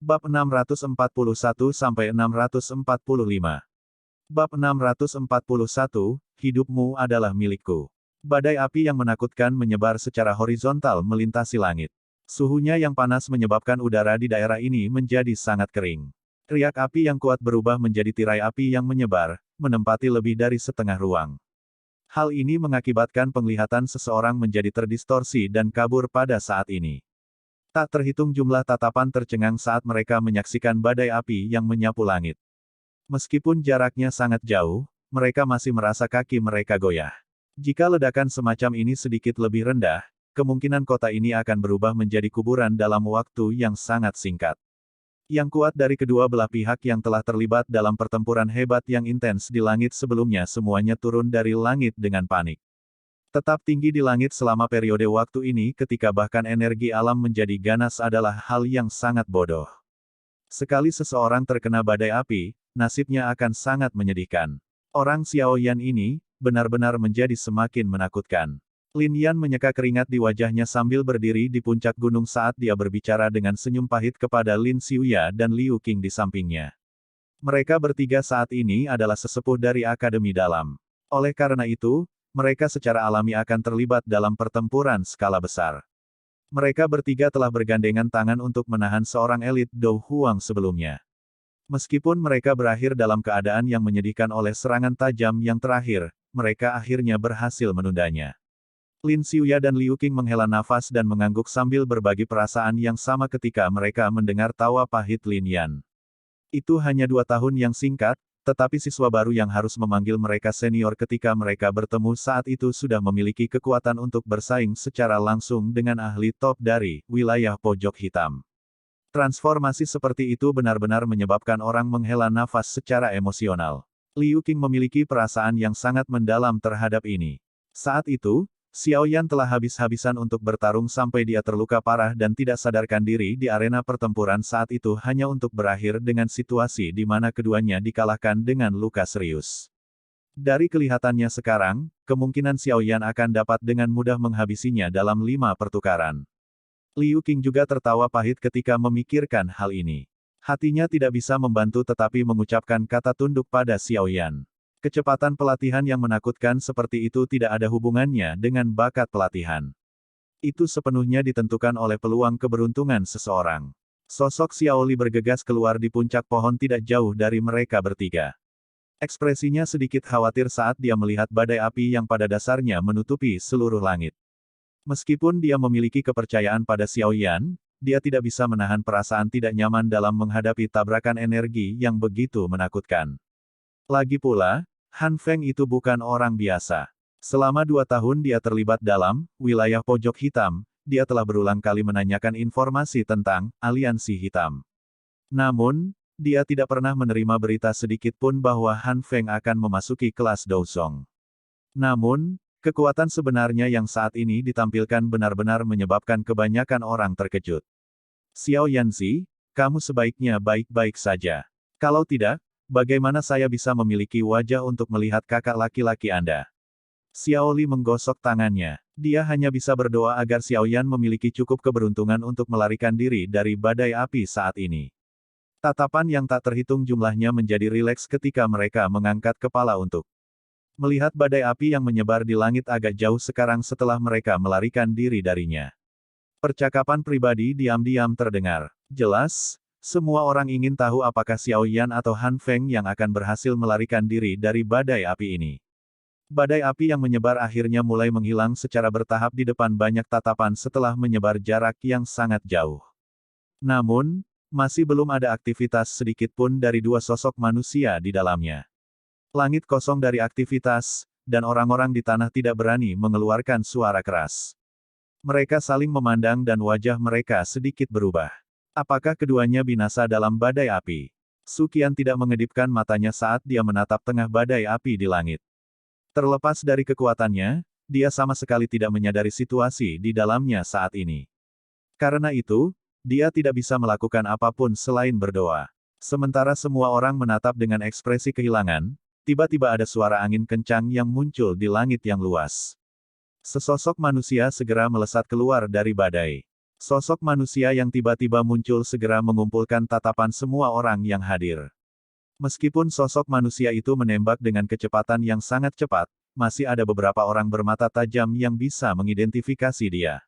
Bab 641-645. Bab 641, hidupmu adalah milikku. Badai api yang menakutkan menyebar secara horizontal melintasi langit. Suhunya yang panas menyebabkan udara di daerah ini menjadi sangat kering. Riak api yang kuat berubah menjadi tirai api yang menyebar, menempati lebih dari setengah ruang. Hal ini mengakibatkan penglihatan seseorang menjadi terdistorsi dan kabur pada saat ini. Tak terhitung jumlah tatapan tercengang saat mereka menyaksikan badai api yang menyapu langit. Meskipun jaraknya sangat jauh, mereka masih merasa kaki mereka goyah. Jika ledakan semacam ini sedikit lebih rendah, kemungkinan kota ini akan berubah menjadi kuburan dalam waktu yang sangat singkat. Yang kuat dari kedua belah pihak yang telah terlibat dalam pertempuran hebat yang intens di langit sebelumnya semuanya turun dari langit dengan panik. Tetap tinggi di langit selama periode waktu ini ketika bahkan energi alam menjadi ganas adalah hal yang sangat bodoh. Sekali seseorang terkena badai api, nasibnya akan sangat menyedihkan. Orang Xiaoyan ini, benar-benar menjadi semakin menakutkan. Lin Yan menyeka keringat di wajahnya sambil berdiri di puncak gunung saat dia berbicara dengan senyum pahit kepada Lin Xiuya dan Liu Qing di sampingnya. Mereka bertiga saat ini adalah sesepuh dari Akademi Dalam. Oleh karena itu, mereka secara alami akan terlibat dalam pertempuran skala besar. Mereka bertiga telah bergandengan tangan untuk menahan seorang elit Dou Huang sebelumnya. Meskipun mereka berakhir dalam keadaan yang menyedihkan oleh serangan tajam yang terakhir, mereka akhirnya berhasil menundanya. Lin Xiuya dan Liu Qing menghela nafas dan mengangguk sambil berbagi perasaan yang sama ketika mereka mendengar tawa pahit Lin Yan. Itu hanya 2 tahun yang singkat, tetapi siswa baru yang harus memanggil mereka senior ketika mereka bertemu saat itu sudah memiliki kekuatan untuk bersaing secara langsung dengan ahli top dari wilayah pojok hitam. Transformasi seperti itu benar-benar menyebabkan orang menghela nafas secara emosional. Liu Qing memiliki perasaan yang sangat mendalam terhadap ini. Saat itu, Xiaoyan telah habis-habisan untuk bertarung sampai dia terluka parah dan tidak sadarkan diri di arena pertempuran saat itu hanya untuk berakhir dengan situasi di mana keduanya dikalahkan dengan luka serius. Dari kelihatannya sekarang, kemungkinan Xiaoyan akan dapat dengan mudah menghabisinya dalam 5 pertukaran. Liu Qing juga tertawa pahit ketika memikirkan hal ini. Hatinya tidak bisa membantu tetapi mengucapkan kata tunduk pada Xiaoyan. Kecepatan pelatihan yang menakutkan seperti itu tidak ada hubungannya dengan bakat pelatihan. Itu sepenuhnya ditentukan oleh peluang keberuntungan seseorang. Sosok Xiaoli bergegas keluar di puncak pohon tidak jauh dari mereka bertiga. Ekspresinya sedikit khawatir saat dia melihat badai api yang pada dasarnya menutupi seluruh langit. Meskipun dia memiliki kepercayaan pada Xiaoyan, dia tidak bisa menahan perasaan tidak nyaman dalam menghadapi tabrakan energi yang begitu menakutkan. Lagi pula, Han Feng itu bukan orang biasa. Selama 2 tahun dia terlibat dalam wilayah pojok hitam, dia telah berulang kali menanyakan informasi tentang aliansi hitam. Namun, dia tidak pernah menerima berita sedikit pun bahwa Han Feng akan memasuki kelas Douzong. Namun, kekuatan sebenarnya yang saat ini ditampilkan benar-benar menyebabkan kebanyakan orang terkejut. Xiao Yanzi, kamu sebaiknya baik-baik saja. Kalau tidak, bagaimana saya bisa memiliki wajah untuk melihat kakak laki-laki Anda? Xiaoli menggosok tangannya. Dia hanya bisa berdoa agar Xiaoyan memiliki cukup keberuntungan untuk melarikan diri dari badai api saat ini. Tatapan yang tak terhitung jumlahnya menjadi rileks ketika mereka mengangkat kepala untuk melihat badai api yang menyebar di langit agak jauh sekarang setelah mereka melarikan diri darinya. Percakapan pribadi diam-diam terdengar. Jelas, semua orang ingin tahu apakah Xiaoyan atau Han Feng yang akan berhasil melarikan diri dari badai api ini. Badai api yang menyebar akhirnya mulai menghilang secara bertahap di depan banyak tatapan setelah menyebar jarak yang sangat jauh. Namun, masih belum ada aktivitas sedikit pun dari 2 sosok manusia di dalamnya. Langit kosong dari aktivitas, dan orang-orang di tanah tidak berani mengeluarkan suara keras. Mereka saling memandang dan wajah mereka sedikit berubah. Apakah keduanya binasa dalam badai api? Su Qian tidak mengedipkan matanya saat dia menatap tengah badai api di langit. Terlepas dari kekuatannya, dia sama sekali tidak menyadari situasi di dalamnya saat ini. Karena itu, dia tidak bisa melakukan apapun selain berdoa. Sementara semua orang menatap dengan ekspresi kehilangan, tiba-tiba ada suara angin kencang yang muncul di langit yang luas. Sesosok manusia segera melesat keluar dari badai. Sosok manusia yang tiba-tiba muncul segera mengumpulkan tatapan semua orang yang hadir. Meskipun sosok manusia itu menembak dengan kecepatan yang sangat cepat, masih ada beberapa orang bermata tajam yang bisa mengidentifikasi dia.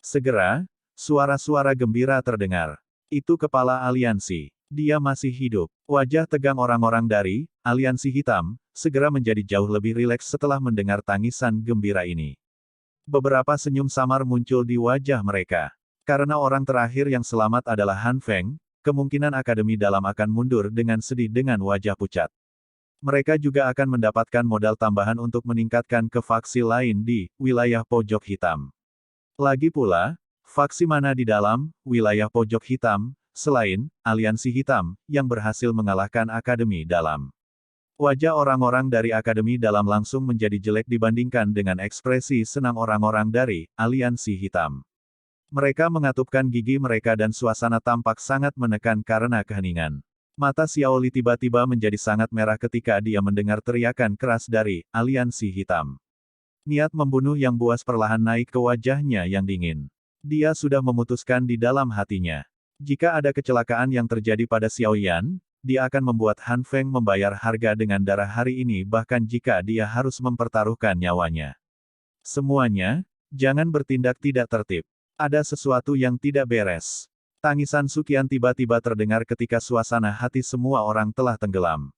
Segera, suara-suara gembira terdengar. Itu kepala aliansi. Dia masih hidup. Wajah tegang orang-orang dari aliansi hitam segera menjadi jauh lebih rileks setelah mendengar tangisan gembira ini. Beberapa senyum samar muncul di wajah mereka. Karena orang terakhir yang selamat adalah Han Feng, kemungkinan Akademi Dalam akan mundur dengan sedih dengan wajah pucat. Mereka juga akan mendapatkan modal tambahan untuk meningkatkan ke faksi lain di wilayah pojok hitam. Lagi pula, faksi mana di dalam wilayah pojok hitam, selain aliansi hitam, yang berhasil mengalahkan Akademi Dalam. Wajah orang-orang dari Akademi Dalam langsung menjadi jelek dibandingkan dengan ekspresi senang orang-orang dari aliansi hitam. Mereka mengatupkan gigi mereka dan suasana tampak sangat menekan karena keheningan. Mata Xiao Li tiba-tiba menjadi sangat merah ketika dia mendengar teriakan keras dari aliansi hitam. Niat membunuh yang buas perlahan naik ke wajahnya yang dingin. Dia sudah memutuskan di dalam hatinya. Jika ada kecelakaan yang terjadi pada Xiao Yan, dia akan membuat Han Feng membayar harga dengan darah hari ini bahkan jika dia harus mempertaruhkan nyawanya. Semuanya, jangan bertindak tidak tertib. Ada sesuatu yang tidak beres. Tangisan Suqian tiba-tiba terdengar ketika suasana hati semua orang telah tenggelam.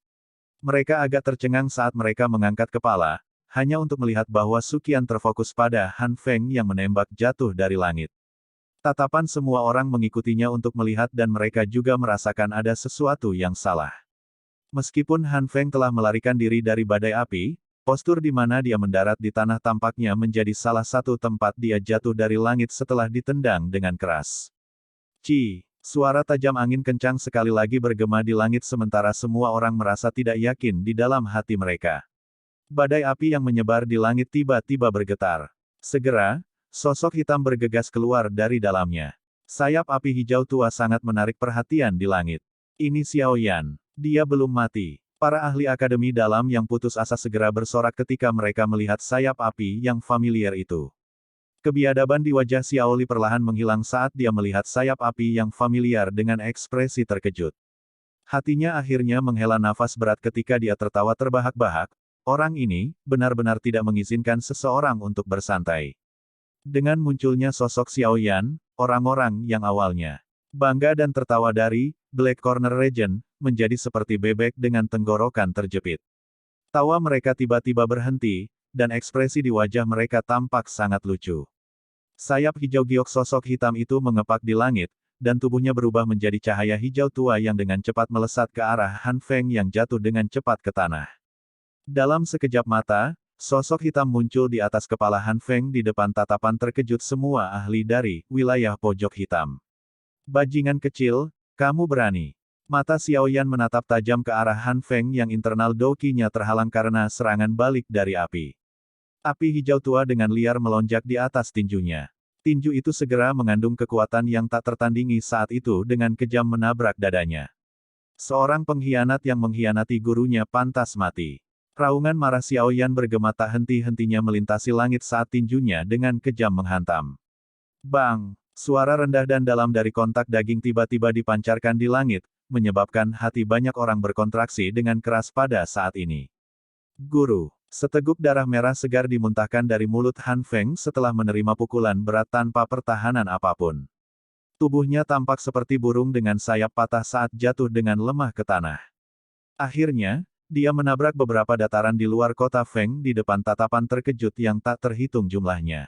Mereka agak tercengang saat mereka mengangkat kepala, hanya untuk melihat bahwa Suqian terfokus pada Han Feng yang menembak jatuh dari langit. Tatapan semua orang mengikutinya untuk melihat dan mereka juga merasakan ada sesuatu yang salah. Meskipun Han Feng telah melarikan diri dari badai api, postur di mana dia mendarat di tanah tampaknya menjadi salah satu tempat dia jatuh dari langit setelah ditendang dengan keras. Ci, suara tajam angin kencang sekali lagi bergema di langit sementara semua orang merasa tidak yakin di dalam hati mereka. Badai api yang menyebar di langit tiba-tiba bergetar. Segera, sosok hitam bergegas keluar dari dalamnya. Sayap api hijau tua sangat menarik perhatian di langit. Ini Xiao Yan. Dia belum mati. Para ahli Akademi Dalam yang putus asa segera bersorak ketika mereka melihat sayap api yang familiar itu. Kebiadaban di wajah Xiao Li perlahan menghilang saat dia melihat sayap api yang familiar dengan ekspresi terkejut. Hatinya akhirnya menghela nafas berat ketika dia tertawa terbahak-bahak. Orang ini benar-benar tidak mengizinkan seseorang untuk bersantai. Dengan munculnya sosok Xiao Yan, orang-orang yang awalnya bangga dan tertawa dari Black Corner Region, menjadi seperti bebek dengan tenggorokan terjepit. Tawa mereka tiba-tiba berhenti, dan ekspresi di wajah mereka tampak sangat lucu. Sayap hijau giok sosok hitam itu mengepak di langit, dan tubuhnya berubah menjadi cahaya hijau tua yang dengan cepat melesat ke arah Han Feng yang jatuh dengan cepat ke tanah. Dalam sekejap mata, sosok hitam muncul di atas kepala Han Feng di depan tatapan terkejut semua ahli dari wilayah pojok hitam. Bajingan kecil, kamu berani. Mata Xiao Yan menatap tajam ke arah Han Feng yang internal dokinya terhalang karena serangan balik dari api. Api hijau tua dengan liar melonjak di atas tinjunya. Tinju itu segera mengandung kekuatan yang tak tertandingi saat itu dengan kejam menabrak dadanya. Seorang pengkhianat yang mengkhianati gurunya pantas mati. Raungan marah Xiao Yan bergema tak henti-hentinya melintasi langit saat tinjunya dengan kejam menghantam. Bang! Suara rendah dan dalam dari kontak daging tiba-tiba dipancarkan di langit, menyebabkan hati banyak orang berkontraksi dengan keras pada saat ini. Guru, seteguk darah merah segar dimuntahkan dari mulut Han Feng setelah menerima pukulan berat tanpa pertahanan apapun. Tubuhnya tampak seperti burung dengan sayap patah saat jatuh dengan lemah ke tanah. Akhirnya, dia menabrak beberapa dataran di luar kota Feng di depan tatapan terkejut yang tak terhitung jumlahnya.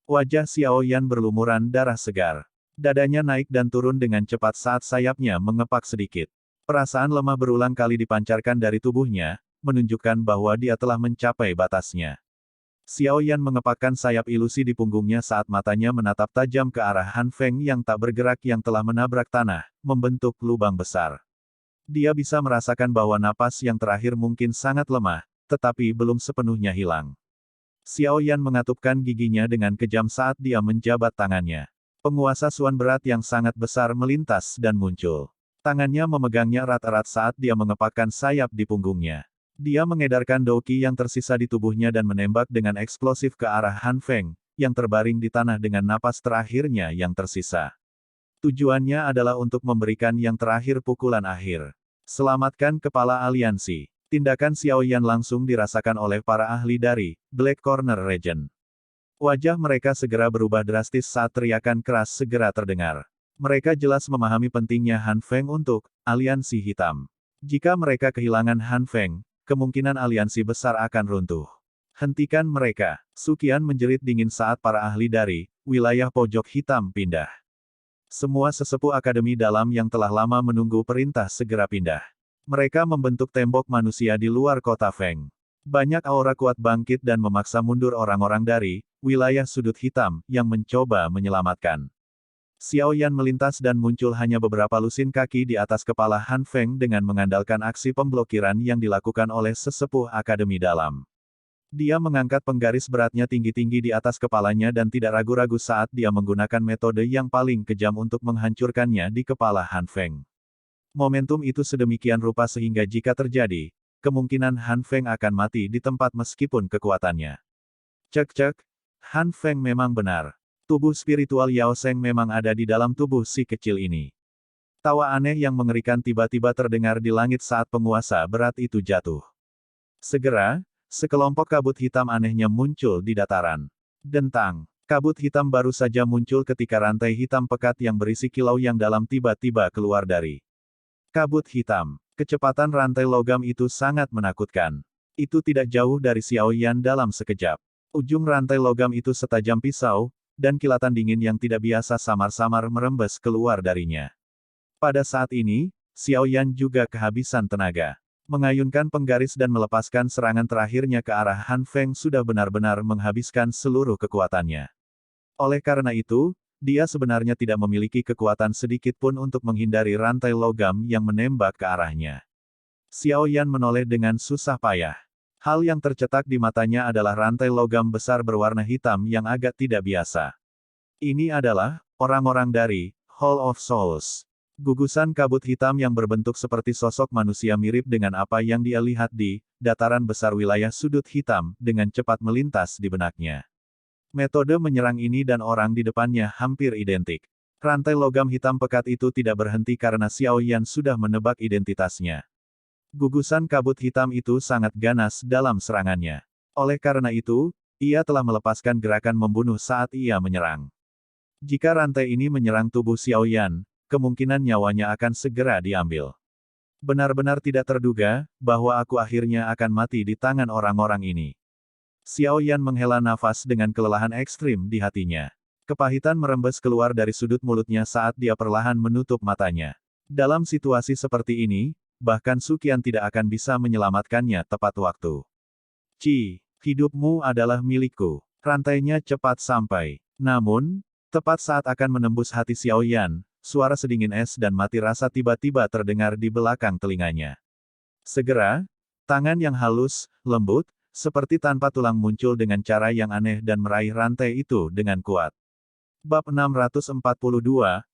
Wajah Xiao Yan berlumuran darah segar. Dadanya naik dan turun dengan cepat saat sayapnya mengepak sedikit. Perasaan lemah berulang kali dipancarkan dari tubuhnya, menunjukkan bahwa dia telah mencapai batasnya. Xiao Yan mengepakkan sayap ilusi di punggungnya saat matanya menatap tajam ke arah Han Feng yang tak bergerak yang telah menabrak tanah, membentuk lubang besar. Dia bisa merasakan bahwa napas yang terakhir mungkin sangat lemah, tetapi belum sepenuhnya hilang. Xiao Yan mengatupkan giginya dengan kejam saat dia menjabat tangannya. Penguasa Suan berat yang sangat besar melintas dan muncul. Tangannya memegangnya erat-erat saat dia mengepakkan sayap di punggungnya. Dia mengedarkan doki yang tersisa di tubuhnya dan menembak dengan eksplosif ke arah Han Feng, yang terbaring di tanah dengan napas terakhirnya yang tersisa. Tujuannya adalah untuk memberikan yang terakhir pukulan akhir. Selamatkan kepala aliansi. Tindakan Xiao Yan langsung dirasakan oleh para ahli dari Black Corner Region. Wajah mereka segera berubah drastis saat teriakan keras segera terdengar. Mereka jelas memahami pentingnya Han Feng untuk aliansi hitam. Jika mereka kehilangan Han Feng, kemungkinan aliansi besar akan runtuh. Hentikan mereka. Suqian menjerit dingin saat para ahli dari wilayah pojok hitam pindah. Semua sesepuh akademi dalam yang telah lama menunggu perintah segera pindah. Mereka membentuk tembok manusia di luar kota Feng. Banyak aura kuat bangkit dan memaksa mundur orang-orang dari wilayah sudut hitam yang mencoba menyelamatkan. Xiao Yan melintas dan muncul hanya beberapa lusin kaki di atas kepala Han Feng dengan mengandalkan aksi pemblokiran yang dilakukan oleh sesepuh akademi dalam. Dia mengangkat penggaris beratnya tinggi-tinggi di atas kepalanya dan tidak ragu-ragu saat dia menggunakan metode yang paling kejam untuk menghancurkannya di kepala Han Feng. Momentum itu sedemikian rupa sehingga jika terjadi, kemungkinan Han Feng akan mati di tempat meskipun kekuatannya. Cek-cek, Han Feng memang benar. Tubuh spiritual Yao Sheng memang ada di dalam tubuh si kecil ini. Tawa aneh yang mengerikan tiba-tiba terdengar di langit saat penguasa berat itu jatuh. Segera, sekelompok kabut hitam anehnya muncul di dataran. Dentang, kabut hitam baru saja muncul ketika rantai hitam pekat yang berisi kilau yang dalam tiba-tiba keluar dari kabut hitam. Kecepatan rantai logam itu sangat menakutkan. Itu tidak jauh dari Xiao Yan dalam sekejap. Ujung rantai logam itu setajam pisau, dan kilatan dingin yang tidak biasa samar-samar merembes keluar darinya. Pada saat ini, Xiao Yan juga kehabisan tenaga. Mengayunkan penggaris dan melepaskan serangan terakhirnya ke arah Han Feng sudah benar-benar menghabiskan seluruh kekuatannya. Oleh karena itu, dia sebenarnya tidak memiliki kekuatan sedikit pun untuk menghindari rantai logam yang menembak ke arahnya. Xiao Yan menoleh dengan susah payah. Hal yang tercetak di matanya adalah rantai logam besar berwarna hitam yang agak tidak biasa. Ini adalah orang-orang dari Hall of Souls. Gugusan kabut hitam yang berbentuk seperti sosok manusia mirip dengan apa yang dia lihat di dataran besar wilayah sudut hitam dengan cepat melintas di benaknya. Metode menyerang ini dan orang di depannya hampir identik. Rantai logam hitam pekat itu tidak berhenti karena Xiao Yan sudah menebak identitasnya. Gugusan kabut hitam itu sangat ganas dalam serangannya. Oleh karena itu, ia telah melepaskan gerakan membunuh saat ia menyerang. Jika rantai ini menyerang tubuh Xiao Yan, kemungkinan nyawanya akan segera diambil. Benar-benar tidak terduga, bahwa aku akhirnya akan mati di tangan orang-orang ini. Xiao Yan menghela nafas dengan kelelahan ekstrim di hatinya. Kepahitan merembes keluar dari sudut mulutnya saat dia perlahan menutup matanya. Dalam situasi seperti ini, bahkan Suqian tidak akan bisa menyelamatkannya tepat waktu. Hidupmu adalah milikku. Rantainya cepat sampai. Namun, tepat saat akan menembus hati Xiao Yan, suara sedingin es dan mati rasa tiba-tiba terdengar di belakang telinganya. Segera, tangan yang halus, lembut, seperti tanpa tulang muncul dengan cara yang aneh dan meraih rantai itu dengan kuat. Bab 642,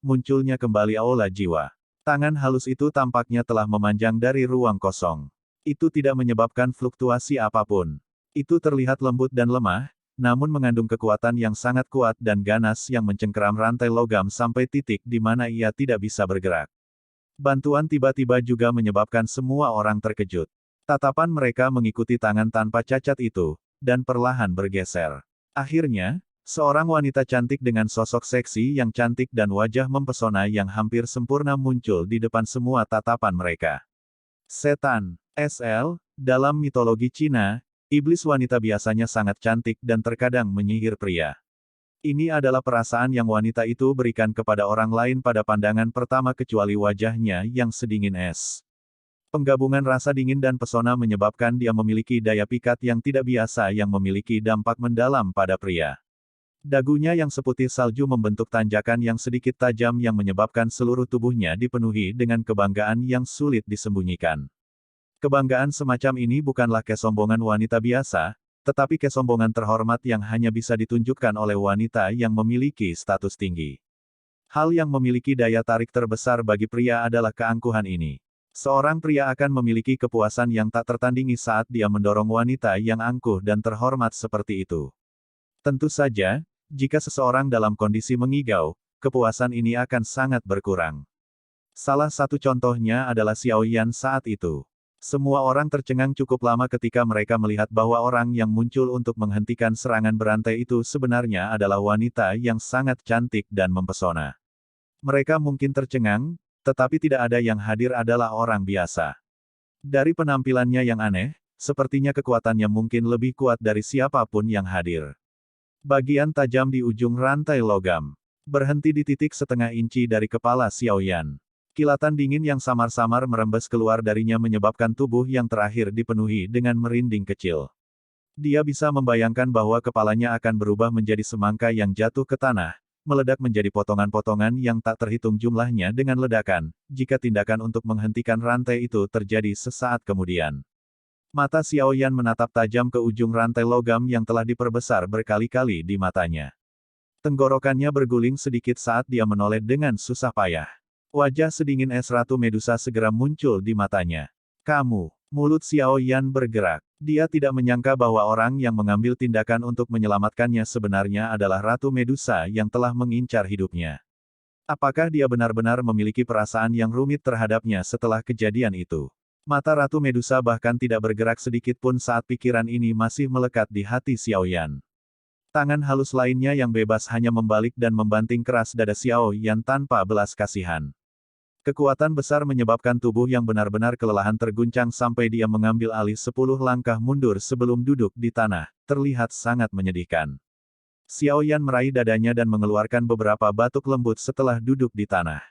munculnya kembali aula jiwa. Tangan halus itu tampaknya telah memanjang dari ruang kosong. Itu tidak menyebabkan fluktuasi apapun. Itu terlihat lembut dan lemah, namun mengandung kekuatan yang sangat kuat dan ganas yang mencengkeram rantai logam sampai titik di mana ia tidak bisa bergerak. Bantuan tiba-tiba juga menyebabkan semua orang terkejut. Tatapan mereka mengikuti tangan tanpa cacat itu, dan perlahan bergeser. Akhirnya, seorang wanita cantik dengan sosok seksi yang cantik dan wajah mempesona yang hampir sempurna muncul di depan semua tatapan mereka. Setan, SL, dalam mitologi Cina, iblis wanita biasanya sangat cantik dan terkadang menyihir pria. Ini adalah perasaan yang wanita itu berikan kepada orang lain pada pandangan pertama kecuali wajahnya yang sedingin es. Penggabungan rasa dingin dan pesona menyebabkan dia memiliki daya pikat yang tidak biasa yang memiliki dampak mendalam pada pria. Dagunya yang seputih salju membentuk tanjakan yang sedikit tajam yang menyebabkan seluruh tubuhnya dipenuhi dengan kebanggaan yang sulit disembunyikan. Kebanggaan semacam ini bukanlah kesombongan wanita biasa, tetapi kesombongan terhormat yang hanya bisa ditunjukkan oleh wanita yang memiliki status tinggi. Hal yang memiliki daya tarik terbesar bagi pria adalah keangkuhan ini. Seorang pria akan memiliki kepuasan yang tak tertandingi saat dia mendorong wanita yang angkuh dan terhormat seperti itu. Tentu saja, Jika seseorang dalam kondisi mengigau, kepuasan ini akan sangat berkurang. Salah satu contohnya adalah Xiao Yan saat itu. Semua orang tercengang cukup lama ketika mereka melihat bahwa orang yang muncul untuk menghentikan serangan berantai itu sebenarnya adalah wanita yang sangat cantik dan mempesona. Mereka mungkin tercengang, tetapi tidak ada yang hadir adalah orang biasa. Dari penampilannya yang aneh, sepertinya kekuatannya mungkin lebih kuat dari siapapun yang hadir. Bagian tajam di ujung rantai logam. Berhenti di titik setengah inci dari kepala Xiao Yan. Kilatan dingin yang samar-samar merembes keluar darinya menyebabkan tubuh yang terakhir dipenuhi dengan merinding kecil. Dia bisa membayangkan bahwa kepalanya akan berubah menjadi semangka yang jatuh ke tanah, meledak menjadi potongan-potongan yang tak terhitung jumlahnya dengan ledakan, jika tindakan untuk menghentikan rantai itu terjadi sesaat kemudian. Mata Xiao Yan menatap tajam ke ujung rantai logam yang telah diperbesar berkali-kali di matanya. Tenggorokannya berguling sedikit saat dia menoleh dengan susah payah. Wajah sedingin es Ratu Medusa segera muncul di matanya. Kamu, mulut Xiao Yan bergerak. Dia tidak menyangka bahwa orang yang mengambil tindakan untuk menyelamatkannya sebenarnya adalah Ratu Medusa yang telah mengincar hidupnya. Apakah dia benar-benar memiliki perasaan yang rumit terhadapnya setelah kejadian itu? Mata Ratu Medusa bahkan tidak bergerak sedikit pun saat pikiran ini masih melekat di hati Xiao Yan. Tangan halus lainnya yang bebas hanya membalik dan membanting keras dada Xiao Yan tanpa belas kasihan. Kekuatan besar menyebabkan tubuh yang benar-benar kelelahan terguncang sampai dia mengambil alih 10 langkah mundur sebelum duduk di tanah, terlihat sangat menyedihkan. Xiao Yan meraih dadanya dan mengeluarkan beberapa batuk lembut setelah duduk di tanah.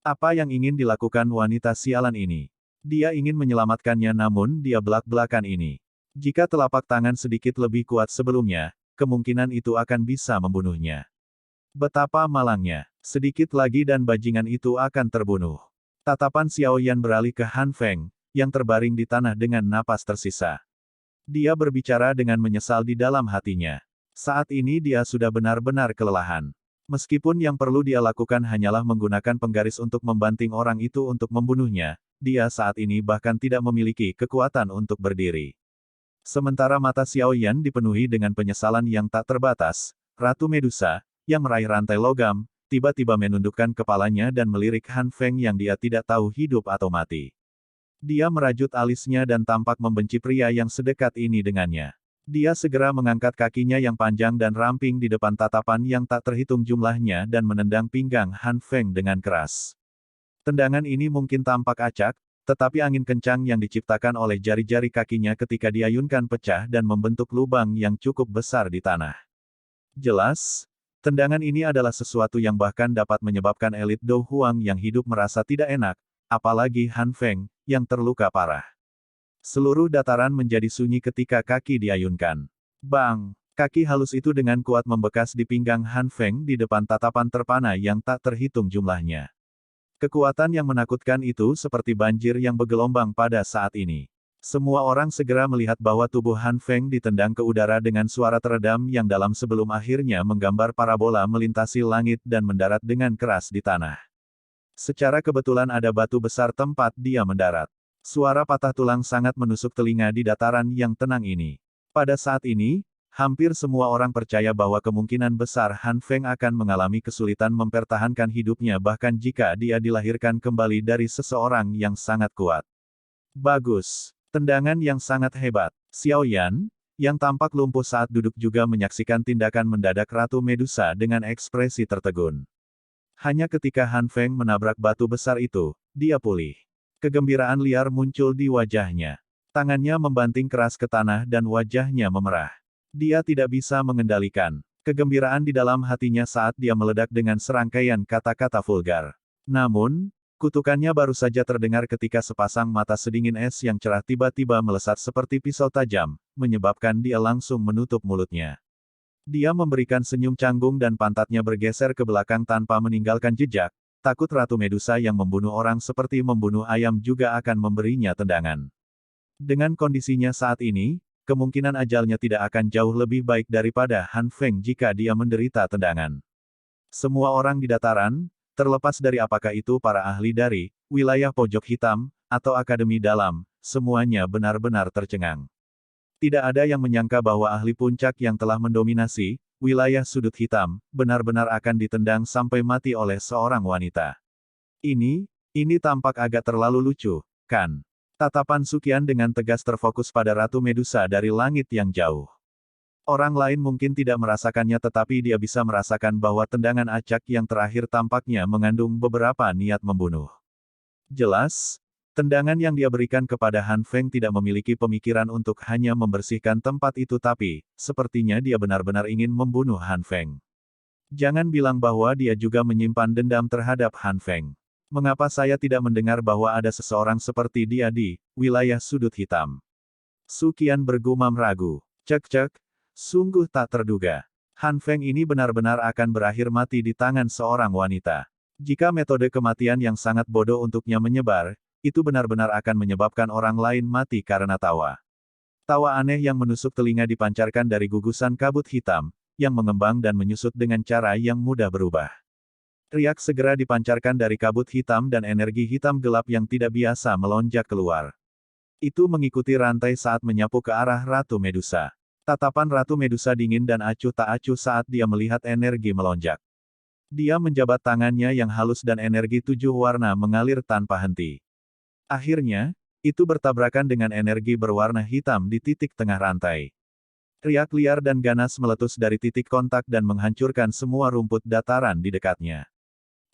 Apa yang ingin dilakukan wanita sialan ini? Dia ingin menyelamatkannya namun dia belak-belakan ini. Jika telapak tangan sedikit lebih kuat sebelumnya, kemungkinan itu akan bisa membunuhnya. Betapa malangnya. Sedikit lagi dan bajingan itu akan terbunuh. Tatapan Xiao Yan beralih ke Han Feng, yang terbaring di tanah dengan napas tersisa. Dia berbicara dengan menyesal di dalam hatinya. Saat ini dia sudah benar-benar kelelahan. Meskipun yang perlu dia lakukan hanyalah menggunakan penggaris untuk membanting orang itu untuk membunuhnya, dia saat ini bahkan tidak memiliki kekuatan untuk berdiri. Sementara mata Xiao Yan dipenuhi dengan penyesalan yang tak terbatas, Ratu Medusa, yang meraih rantai logam, tiba-tiba menundukkan kepalanya dan melirik Han Feng yang dia tidak tahu hidup atau mati. Dia merajut alisnya dan tampak membenci pria yang sedekat ini dengannya. Dia segera mengangkat kakinya yang panjang dan ramping di depan tatapan yang tak terhitung jumlahnya dan menendang pinggang Han Feng dengan keras. Tendangan ini mungkin tampak acak, tetapi angin kencang yang diciptakan oleh jari-jari kakinya ketika diayunkan pecah dan membentuk lubang yang cukup besar di tanah. Jelas, tendangan ini adalah sesuatu yang bahkan dapat menyebabkan elit Dou Huang yang hidup merasa tidak enak, apalagi Han Feng, yang terluka parah. Seluruh dataran menjadi sunyi ketika kaki diayunkan. Bang! Kaki halus itu dengan kuat membekas di pinggang Han Feng di depan tatapan terpana yang tak terhitung jumlahnya. Kekuatan yang menakutkan itu seperti banjir yang bergelombang pada saat ini. Semua orang segera melihat bahwa tubuh Han Feng ditendang ke udara dengan suara teredam yang dalam sebelum akhirnya menggambar parabola melintasi langit dan mendarat dengan keras di tanah. Secara kebetulan ada batu besar tempat dia mendarat. Suara patah tulang sangat menusuk telinga di dataran yang tenang ini. Pada saat ini, hampir semua orang percaya bahwa kemungkinan besar Han Feng akan mengalami kesulitan mempertahankan hidupnya bahkan jika dia dilahirkan kembali dari seseorang yang sangat kuat. Bagus. Tendangan yang sangat hebat. Xiao Yan, yang tampak lumpuh saat duduk juga menyaksikan tindakan mendadak Ratu Medusa dengan ekspresi tertegun. Hanya ketika Han Feng menabrak batu besar itu, dia pulih. Kegembiraan liar muncul di wajahnya. Tangannya membanting keras ke tanah dan wajahnya memerah. Dia tidak bisa mengendalikan kegembiraan di dalam hatinya saat dia meledak dengan serangkaian kata-kata vulgar. Namun, kutukannya baru saja terdengar ketika sepasang mata sedingin es yang cerah tiba-tiba melesat seperti pisau tajam, menyebabkan dia langsung menutup mulutnya. Dia memberikan senyum canggung dan pantatnya bergeser ke belakang tanpa meninggalkan jejak. Takut Ratu Medusa yang membunuh orang seperti membunuh ayam juga akan memberinya tendangan. Dengan kondisinya saat ini, kemungkinan ajalnya tidak akan jauh lebih baik daripada Han Feng jika dia menderita tendangan. Semua orang di dataran, terlepas dari apakah itu para ahli dari wilayah pojok hitam, atau akademi dalam, semuanya benar-benar tercengang. Tidak ada yang menyangka bahwa ahli puncak yang telah mendominasi wilayah sudut hitam, benar-benar akan ditendang sampai mati oleh seorang wanita. Ini tampak agak terlalu lucu, kan? Tatapan Suqian dengan tegas terfokus pada Ratu Medusa dari langit yang jauh. Orang lain mungkin tidak merasakannya tetapi dia bisa merasakan bahwa tendangan acak yang terakhir tampaknya mengandung beberapa niat membunuh. Jelas, tendangan yang dia berikan kepada Han Feng tidak memiliki pemikiran untuk hanya membersihkan tempat itu tapi, sepertinya dia benar-benar ingin membunuh Han Feng. Jangan bilang bahwa dia juga menyimpan dendam terhadap Han Feng. Mengapa saya tidak mendengar bahwa ada seseorang seperti dia di wilayah sudut hitam? Suqian bergumam ragu. Cek. Sungguh tak terduga. Han Feng ini benar-benar akan berakhir mati di tangan seorang wanita. Jika metode kematian yang sangat bodoh untuknya menyebar, itu benar-benar akan menyebabkan orang lain mati karena tawa. Tawa aneh yang menusuk telinga dipancarkan dari gugusan kabut hitam, yang mengembang dan menyusut dengan cara yang mudah berubah. Riak segera dipancarkan dari kabut hitam dan energi hitam gelap yang tidak biasa melonjak keluar. Itu mengikuti rantai saat menyapu ke arah Ratu Medusa. Tatapan Ratu Medusa dingin dan acuh tak acuh saat dia melihat energi melonjak. Dia menjabat tangannya yang halus dan energi 7 warna mengalir tanpa henti. Akhirnya, itu bertabrakan dengan energi berwarna hitam di titik tengah rantai. Riak liar dan ganas meletus dari titik kontak dan menghancurkan semua rumput dataran di dekatnya.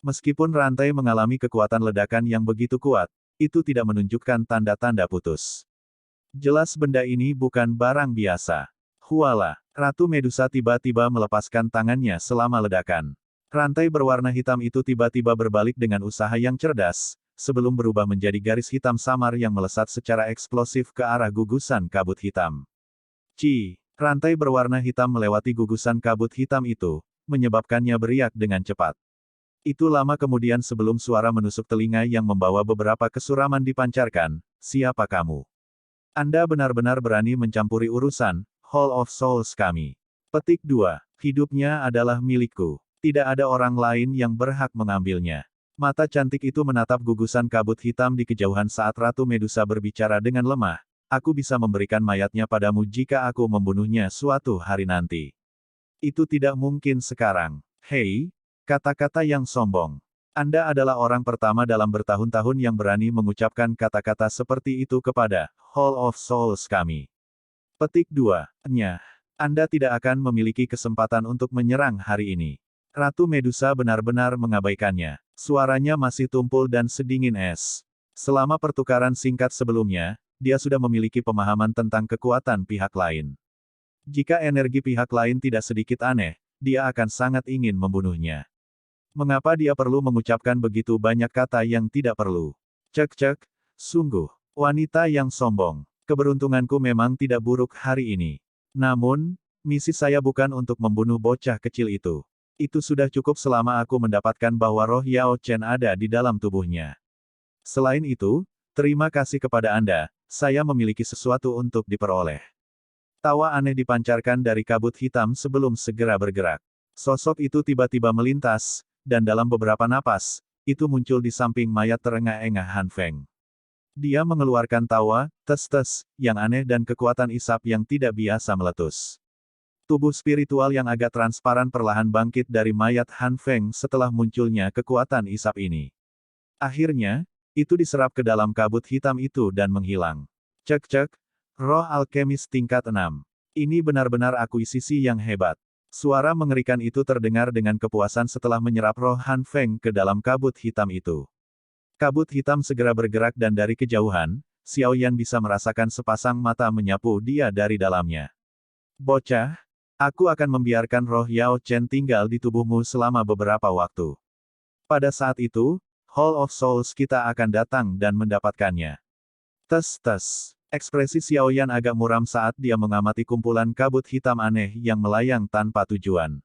Meskipun rantai mengalami kekuatan ledakan yang begitu kuat, itu tidak menunjukkan tanda-tanda putus. Jelas benda ini bukan barang biasa. Huala, Ratu Medusa tiba-tiba melepaskan tangannya selama ledakan. Rantai berwarna hitam itu tiba-tiba berbalik dengan usaha yang cerdas, sebelum berubah menjadi garis hitam samar yang melesat secara eksplosif ke arah gugusan kabut hitam. Rantai berwarna hitam melewati gugusan kabut hitam itu, menyebabkannya beriak dengan cepat. Itu lama kemudian sebelum suara menusuk telinga yang membawa beberapa kesuraman dipancarkan, "Siapa kamu? Anda benar-benar berani mencampuri urusan Hall of Souls kami." Petik 2. Hidupnya adalah milikku. Tidak ada orang lain yang berhak mengambilnya. Mata cantik itu menatap gugusan kabut hitam di kejauhan saat Ratu Medusa berbicara dengan lemah. "Aku bisa memberikan mayatnya padamu jika aku membunuhnya suatu hari nanti." Itu tidak mungkin sekarang. Hei, kata-kata yang sombong. Anda adalah orang pertama dalam bertahun-tahun yang berani mengucapkan kata-kata seperti itu kepada Hall of Souls kami. Petik 2. Anda tidak akan memiliki kesempatan untuk menyerang hari ini. Ratu Medusa benar-benar mengabaikannya. Suaranya masih tumpul dan sedingin es. Selama pertukaran singkat sebelumnya, dia sudah memiliki pemahaman tentang kekuatan pihak lain. Jika energi pihak lain tidak sedikit aneh, dia akan sangat ingin membunuhnya. Mengapa dia perlu mengucapkan begitu banyak kata yang tidak perlu? Cek, sungguh, wanita yang sombong. Keberuntunganku memang tidak buruk hari ini. Namun, misi saya bukan untuk membunuh bocah kecil itu. Itu sudah cukup selama aku mendapatkan bahwa roh Yao Chen ada di dalam tubuhnya. Selain itu, terima kasih kepada Anda, saya memiliki sesuatu untuk diperoleh. Tawa aneh dipancarkan dari kabut hitam sebelum segera bergerak. Sosok itu tiba-tiba melintas, dan dalam beberapa napas, itu muncul di samping mayat terengah-engah Han Feng. Dia mengeluarkan tawa, tes-tes, yang aneh dan kekuatan isap yang tidak biasa meletus. Tubuh spiritual yang agak transparan perlahan bangkit dari mayat Han Feng setelah munculnya kekuatan isap ini. Akhirnya, itu diserap ke dalam kabut hitam itu dan menghilang. Cek, roh alkemis tingkat 6. Ini benar-benar akuisisi yang hebat. Suara mengerikan itu terdengar dengan kepuasan setelah menyerap roh Han Feng ke dalam kabut hitam itu. Kabut hitam segera bergerak dan dari kejauhan, Xiao Yan bisa merasakan sepasang mata menyapu dia dari dalamnya. "Bocah, aku akan membiarkan roh Yao Chen tinggal di tubuhmu selama beberapa waktu. Pada saat itu, Hall of Souls kita akan datang dan mendapatkannya." Tes. Ekspresi Xiao Yan agak muram saat dia mengamati kumpulan kabut hitam aneh yang melayang tanpa tujuan.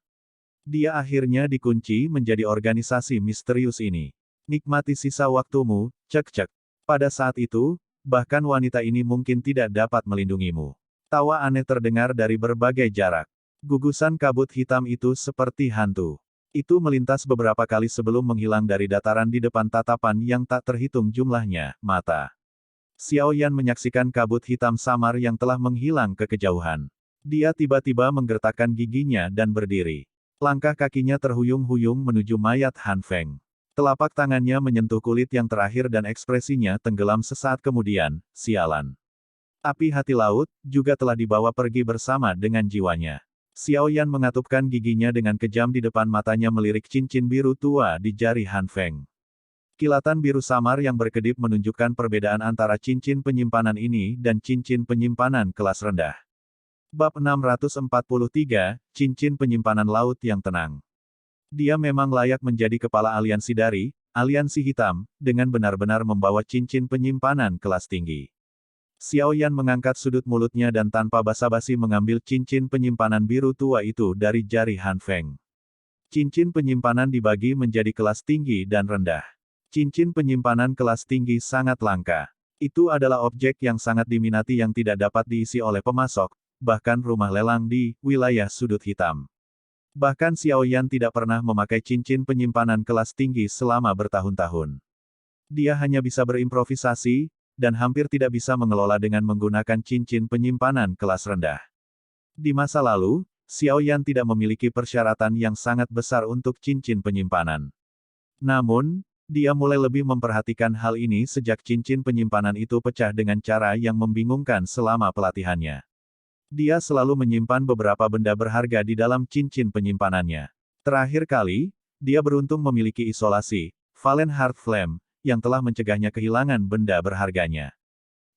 Dia akhirnya dikunci menjadi organisasi misterius ini. "Nikmati sisa waktumu, cek. Pada saat itu, bahkan wanita ini mungkin tidak dapat melindungimu." Tawa aneh terdengar dari berbagai jarak. Gugusan kabut hitam itu seperti hantu. Itu melintas beberapa kali sebelum menghilang dari dataran di depan tatapan yang tak terhitung jumlahnya, mata. Xiao Yan menyaksikan kabut hitam samar yang telah menghilang ke kejauhan. Dia tiba-tiba menggertakkan giginya dan berdiri. Langkah kakinya terhuyung-huyung menuju mayat Han Feng. Telapak tangannya menyentuh kulit yang terakhir dan ekspresinya tenggelam sesaat kemudian, sialan. Api hati laut, juga telah dibawa pergi bersama dengan jiwanya. Xiao Yan mengatupkan giginya dengan kejam di depan matanya melirik cincin biru tua di jari Han Feng. Kilatan biru samar yang berkedip menunjukkan perbedaan antara cincin penyimpanan ini dan cincin penyimpanan kelas rendah. Bab 643, Cincin Penyimpanan Laut yang Tenang. Dia memang layak menjadi kepala aliansi dari Aliansi Hitam, dengan benar-benar membawa cincin penyimpanan kelas tinggi. Xiao Yan mengangkat sudut mulutnya dan tanpa basa-basi mengambil cincin penyimpanan biru tua itu dari jari Han Feng. Cincin penyimpanan dibagi menjadi kelas tinggi dan rendah. Cincin penyimpanan kelas tinggi sangat langka. Itu adalah objek yang sangat diminati yang tidak dapat diisi oleh pemasok, bahkan rumah lelang di wilayah sudut hitam. Bahkan Xiao Yan tidak pernah memakai cincin penyimpanan kelas tinggi selama bertahun-tahun. Dia hanya bisa berimprovisasi, dan hampir tidak bisa mengelola dengan menggunakan cincin penyimpanan kelas rendah. Di masa lalu, Xiao Yan tidak memiliki persyaratan yang sangat besar untuk cincin penyimpanan. Namun, dia mulai lebih memperhatikan hal ini sejak cincin penyimpanan itu pecah dengan cara yang membingungkan selama pelatihannya. Dia selalu menyimpan beberapa benda berharga di dalam cincin penyimpanannya. Terakhir kali, dia beruntung memiliki isolasi, Valen Heart Flame, yang telah mencegahnya kehilangan benda berharganya.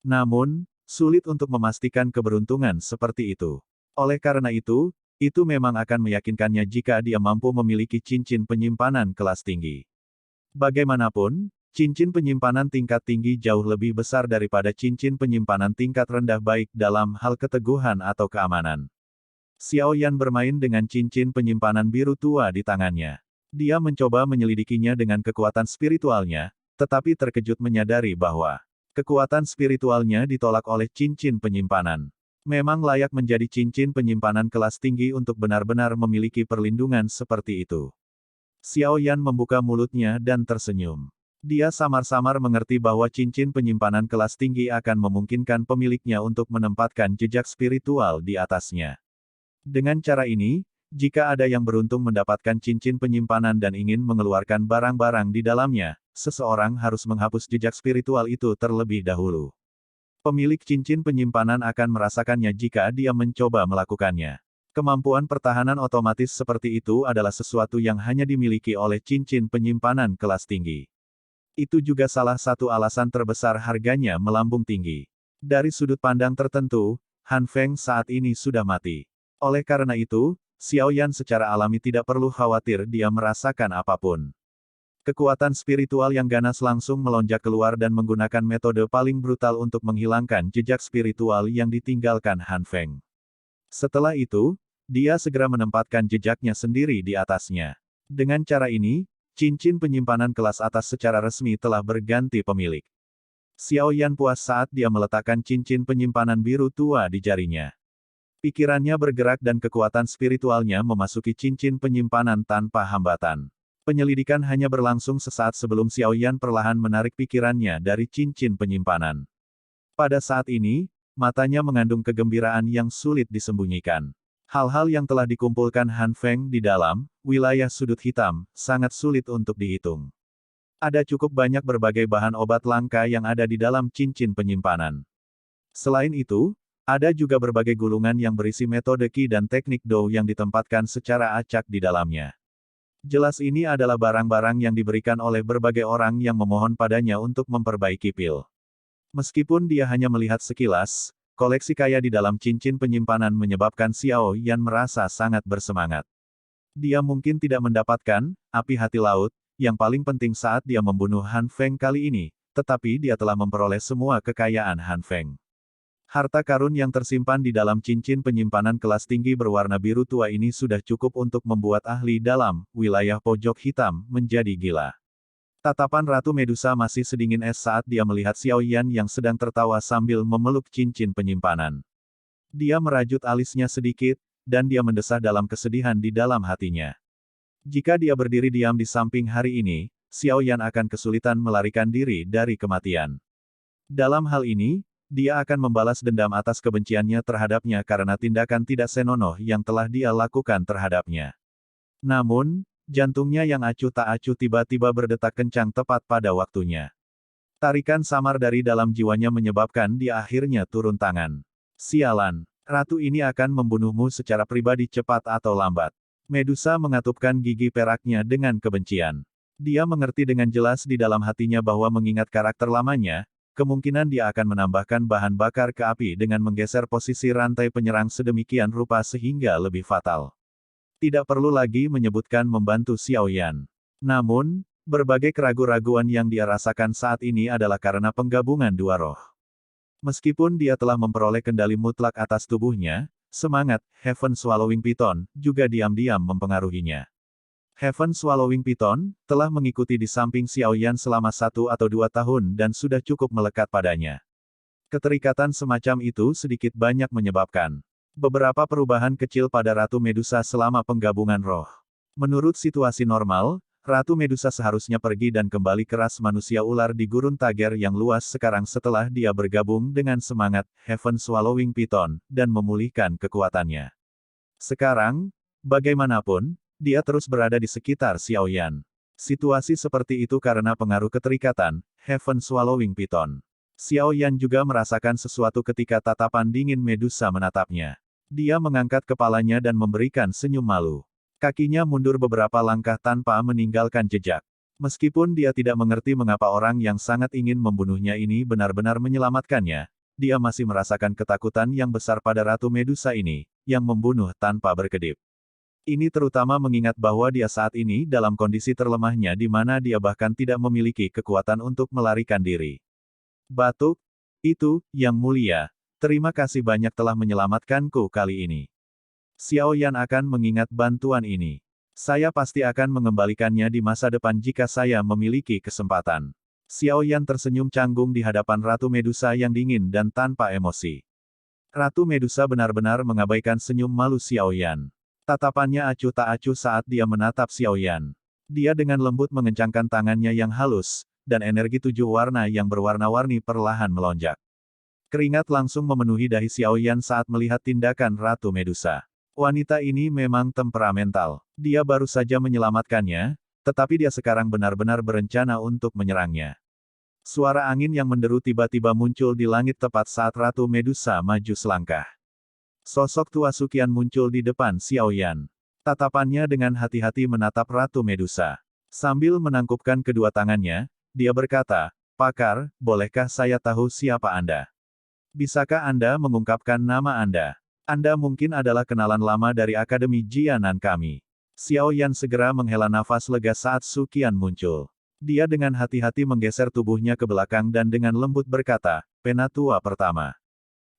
Namun, sulit untuk memastikan keberuntungan seperti itu. Oleh karena itu memang akan meyakinkannya jika dia mampu memiliki cincin penyimpanan kelas tinggi. Bagaimanapun, cincin penyimpanan tingkat tinggi jauh lebih besar daripada cincin penyimpanan tingkat rendah baik dalam hal keteguhan atau keamanan. Xiao Yan bermain dengan cincin penyimpanan biru tua di tangannya. Dia mencoba menyelidikinya dengan kekuatan spiritualnya, tetapi terkejut menyadari bahwa kekuatan spiritualnya ditolak oleh cincin penyimpanan. Memang layak menjadi cincin penyimpanan kelas tinggi untuk benar-benar memiliki perlindungan seperti itu. Xiao Yan membuka mulutnya dan tersenyum. Dia samar-samar mengerti bahwa cincin penyimpanan kelas tinggi akan memungkinkan pemiliknya untuk menempatkan jejak spiritual di atasnya. Dengan cara ini, jika ada yang beruntung mendapatkan cincin penyimpanan dan ingin mengeluarkan barang-barang di dalamnya, seseorang harus menghapus jejak spiritual itu terlebih dahulu. Pemilik cincin penyimpanan akan merasakannya jika dia mencoba melakukannya. Kemampuan pertahanan otomatis seperti itu adalah sesuatu yang hanya dimiliki oleh cincin penyimpanan kelas tinggi. Itu juga salah satu alasan terbesar harganya melambung tinggi. Dari sudut pandang tertentu, Han Feng saat ini sudah mati. Oleh karena itu, Xiao Yan secara alami tidak perlu khawatir dia merasakan apapun. Kekuatan spiritual yang ganas langsung melonjak keluar dan menggunakan metode paling brutal untuk menghilangkan jejak spiritual yang ditinggalkan Han Feng. Setelah itu, dia segera menempatkan jejaknya sendiri di atasnya. Dengan cara ini, cincin penyimpanan kelas atas secara resmi telah berganti pemilik. Xiao Yan puas saat dia meletakkan cincin penyimpanan biru tua di jarinya. Pikirannya bergerak dan kekuatan spiritualnya memasuki cincin penyimpanan tanpa hambatan. Penyelidikan hanya berlangsung sesaat sebelum Xiao Yan perlahan menarik pikirannya dari cincin penyimpanan. Pada saat ini, matanya mengandung kegembiraan yang sulit disembunyikan. Hal-hal yang telah dikumpulkan Han Feng di dalam wilayah sudut hitam sangat sulit untuk dihitung. Ada cukup banyak berbagai bahan obat langka yang ada di dalam cincin penyimpanan. Selain itu, ada juga berbagai gulungan yang berisi metode Qi dan teknik Dou yang ditempatkan secara acak di dalamnya. Jelas ini adalah barang-barang yang diberikan oleh berbagai orang yang memohon padanya untuk memperbaiki pil. Meskipun dia hanya melihat sekilas, koleksi kaya di dalam cincin penyimpanan menyebabkan Xiao Yan merasa sangat bersemangat. Dia mungkin tidak mendapatkan api hati laut yang paling penting saat dia membunuh Han Feng kali ini, tetapi dia telah memperoleh semua kekayaan Han Feng. Harta karun yang tersimpan di dalam cincin penyimpanan kelas tinggi berwarna biru tua ini sudah cukup untuk membuat ahli dalam wilayah pojok hitam menjadi gila. Tatapan Ratu Medusa masih sedingin es saat dia melihat Xiao Yan yang sedang tertawa sambil memeluk cincin penyimpanan. Dia merajut alisnya sedikit, dan dia mendesah dalam kesedihan di dalam hatinya. Jika dia berdiri diam di samping hari ini, Xiao Yan akan kesulitan melarikan diri dari kematian. Dalam hal ini, dia akan membalas dendam atas kebenciannya terhadapnya karena tindakan tidak senonoh yang telah dia lakukan terhadapnya. Namun, jantungnya yang acuh tak acuh tiba-tiba berdetak kencang tepat pada waktunya. Tarikan samar dari dalam jiwanya menyebabkan dia akhirnya turun tangan. Sialan, ratu ini akan membunuhmu secara pribadi cepat atau lambat. Medusa mengatupkan gigi peraknya dengan kebencian. Dia mengerti dengan jelas di dalam hatinya bahwa mengingat karakter lamanya, kemungkinan dia akan menambahkan bahan bakar ke api dengan menggeser posisi rantai penyerang sedemikian rupa sehingga lebih fatal. Tidak perlu lagi menyebutkan membantu Xiao Yan. Namun, berbagai keraguan-raguan yang dia rasakan saat ini adalah karena penggabungan dua roh. Meskipun dia telah memperoleh kendali mutlak atas tubuhnya, semangat Heaven Swallowing Python juga diam-diam mempengaruhinya. Heaven Swallowing Python telah mengikuti di samping Xiao Yan selama 1 atau 2 tahun dan sudah cukup melekat padanya. Keterikatan semacam itu sedikit banyak menyebabkan beberapa perubahan kecil pada Ratu Medusa selama penggabungan roh. Menurut situasi normal, Ratu Medusa seharusnya pergi dan kembali ke ras manusia ular di gurun Tager yang luas sekarang setelah dia bergabung dengan semangat Heaven Swallowing Python dan memulihkan kekuatannya. Sekarang, bagaimanapun, dia terus berada di sekitar Xiao Yan. Situasi seperti itu karena pengaruh keterikatan Heaven Swallowing Python. Xiao Yan juga merasakan sesuatu ketika tatapan dingin Medusa menatapnya. Dia mengangkat kepalanya dan memberikan senyum malu. Kakinya mundur beberapa langkah tanpa meninggalkan jejak. Meskipun dia tidak mengerti mengapa orang yang sangat ingin membunuhnya ini benar-benar menyelamatkannya, dia masih merasakan ketakutan yang besar pada Ratu Medusa ini, yang membunuh tanpa berkedip. Ini terutama mengingat bahwa dia saat ini dalam kondisi terlemahnya di mana dia bahkan tidak memiliki kekuatan untuk melarikan diri. Batuk, itu, Yang Mulia, terima kasih banyak telah menyelamatkanku kali ini. Xiao Yan akan mengingat bantuan ini. Saya pasti akan mengembalikannya di masa depan jika saya memiliki kesempatan. Xiao Yan tersenyum canggung di hadapan Ratu Medusa yang dingin dan tanpa emosi. Ratu Medusa benar-benar mengabaikan senyum malu Xiao Yan. Tatapannya acuh tak acuh saat dia menatap Xiao Yan. Dia dengan lembut mengencangkan tangannya yang halus, dan energi 7 warna yang berwarna-warni perlahan melonjak. Keringat langsung memenuhi dahi Xiao Yan saat melihat tindakan Ratu Medusa. Wanita ini memang temperamental. Dia baru saja menyelamatkannya, tetapi dia sekarang benar-benar berencana untuk menyerangnya. Suara angin yang menderu tiba-tiba muncul di langit tepat saat Ratu Medusa maju selangkah. Sosok tua Sukian muncul di depan Xiao Yan. Tatapannya dengan hati-hati menatap Ratu Medusa. Sambil menangkupkan kedua tangannya, dia berkata, "Pakar, bolehkah saya tahu siapa Anda? Bisakah Anda mengungkapkan nama Anda? Anda mungkin adalah kenalan lama dari Akademi Jianan kami." Xiao Yan segera menghela nafas lega saat Sukian muncul. Dia dengan hati-hati menggeser tubuhnya ke belakang dan dengan lembut berkata, "Penatua pertama."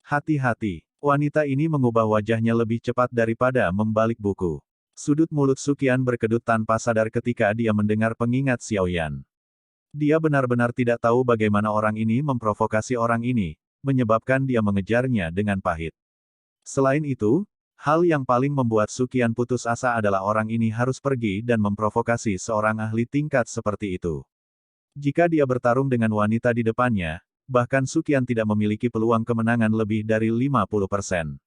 Hati-hati. Wanita ini mengubah wajahnya lebih cepat daripada membalik buku. Sudut mulut Sukian berkedut tanpa sadar ketika dia mendengar pengingat Xiao Yan. Dia benar-benar tidak tahu bagaimana orang ini memprovokasi orang ini, menyebabkan dia mengejarnya dengan pahit. Selain itu, hal yang paling membuat Sukian putus asa adalah orang ini harus pergi dan memprovokasi seorang ahli tingkat seperti itu. Jika dia bertarung dengan wanita di depannya, bahkan Sukian tidak memiliki peluang kemenangan lebih dari 50%.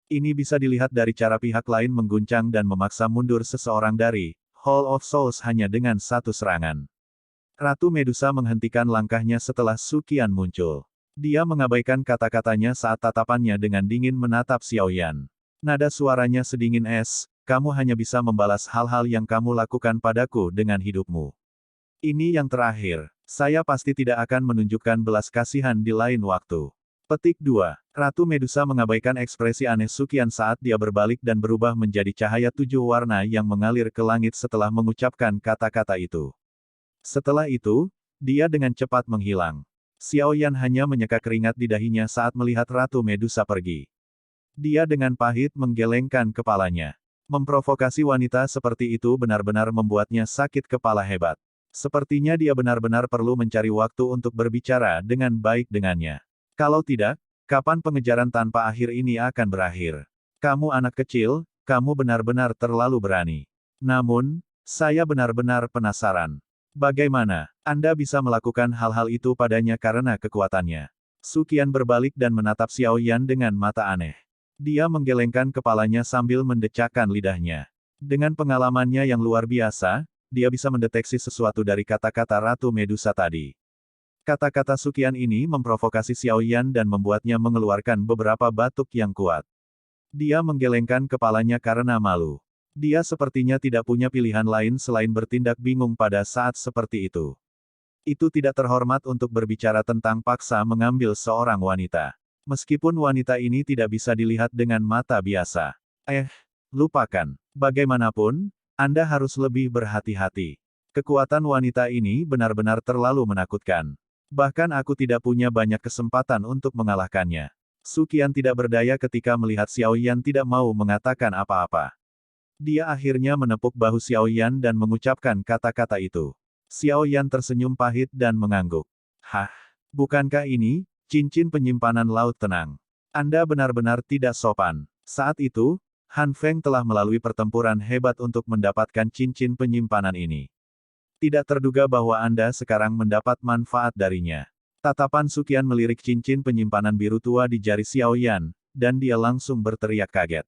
Ini bisa dilihat dari cara pihak lain mengguncang dan memaksa mundur seseorang dari Hall of Souls hanya dengan satu serangan. Ratu Medusa menghentikan langkahnya setelah Sukian muncul. Dia mengabaikan kata-katanya saat tatapannya dengan dingin menatap Xiao Yan. Nada suaranya sedingin es, "Kamu hanya bisa membalas hal-hal yang kamu lakukan padaku dengan hidupmu. Ini yang terakhir. Saya pasti tidak akan menunjukkan belas kasihan di lain waktu." Petik 2. Ratu Medusa mengabaikan ekspresi aneh Sukian saat dia berbalik dan berubah menjadi cahaya 7 warna yang mengalir ke langit setelah mengucapkan kata-kata itu. Setelah itu, dia dengan cepat menghilang. Xiao Yan hanya menyeka keringat di dahinya saat melihat Ratu Medusa pergi. Dia dengan pahit menggelengkan kepalanya. Memprovokasi wanita seperti itu benar-benar membuatnya sakit kepala hebat. Sepertinya dia benar-benar perlu mencari waktu untuk berbicara dengan baik dengannya. Kalau tidak, kapan pengejaran tanpa akhir ini akan berakhir? Kamu anak kecil, kamu benar-benar terlalu berani. Namun, saya benar-benar penasaran. Bagaimana Anda bisa melakukan hal-hal itu padanya karena kekuatannya? Su Qian berbalik dan menatap Xiao Yan dengan mata aneh. Dia menggelengkan kepalanya sambil mendecakkan lidahnya. Dengan pengalamannya yang luar biasa, dia bisa mendeteksi sesuatu dari kata-kata Ratu Medusa tadi. Kata-kata Su Qian ini memprovokasi Xiao Yan dan membuatnya mengeluarkan beberapa batuk yang kuat. Dia menggelengkan kepalanya karena malu. Dia sepertinya tidak punya pilihan lain selain bertindak bingung pada saat seperti itu. Itu tidak terhormat untuk berbicara tentang paksa mengambil seorang wanita. Meskipun wanita ini tidak bisa dilihat dengan mata biasa. Lupakan. Bagaimanapun, Anda harus lebih berhati-hati. Kekuatan wanita ini benar-benar terlalu menakutkan. Bahkan aku tidak punya banyak kesempatan untuk mengalahkannya. Su Qian tidak berdaya ketika melihat Xiao Yan tidak mau mengatakan apa-apa. Dia akhirnya menepuk bahu Xiao Yan dan mengucapkan kata-kata itu. Xiao Yan tersenyum pahit dan mengangguk. Hah, bukankah ini cincin penyimpanan laut tenang? Anda benar-benar tidak sopan. Saat itu, Han Feng telah melalui pertempuran hebat untuk mendapatkan cincin penyimpanan ini. Tidak terduga bahwa Anda sekarang mendapat manfaat darinya. Tatapan Su Qian melirik cincin penyimpanan biru tua di jari Xiao Yan, dan dia langsung berteriak kaget.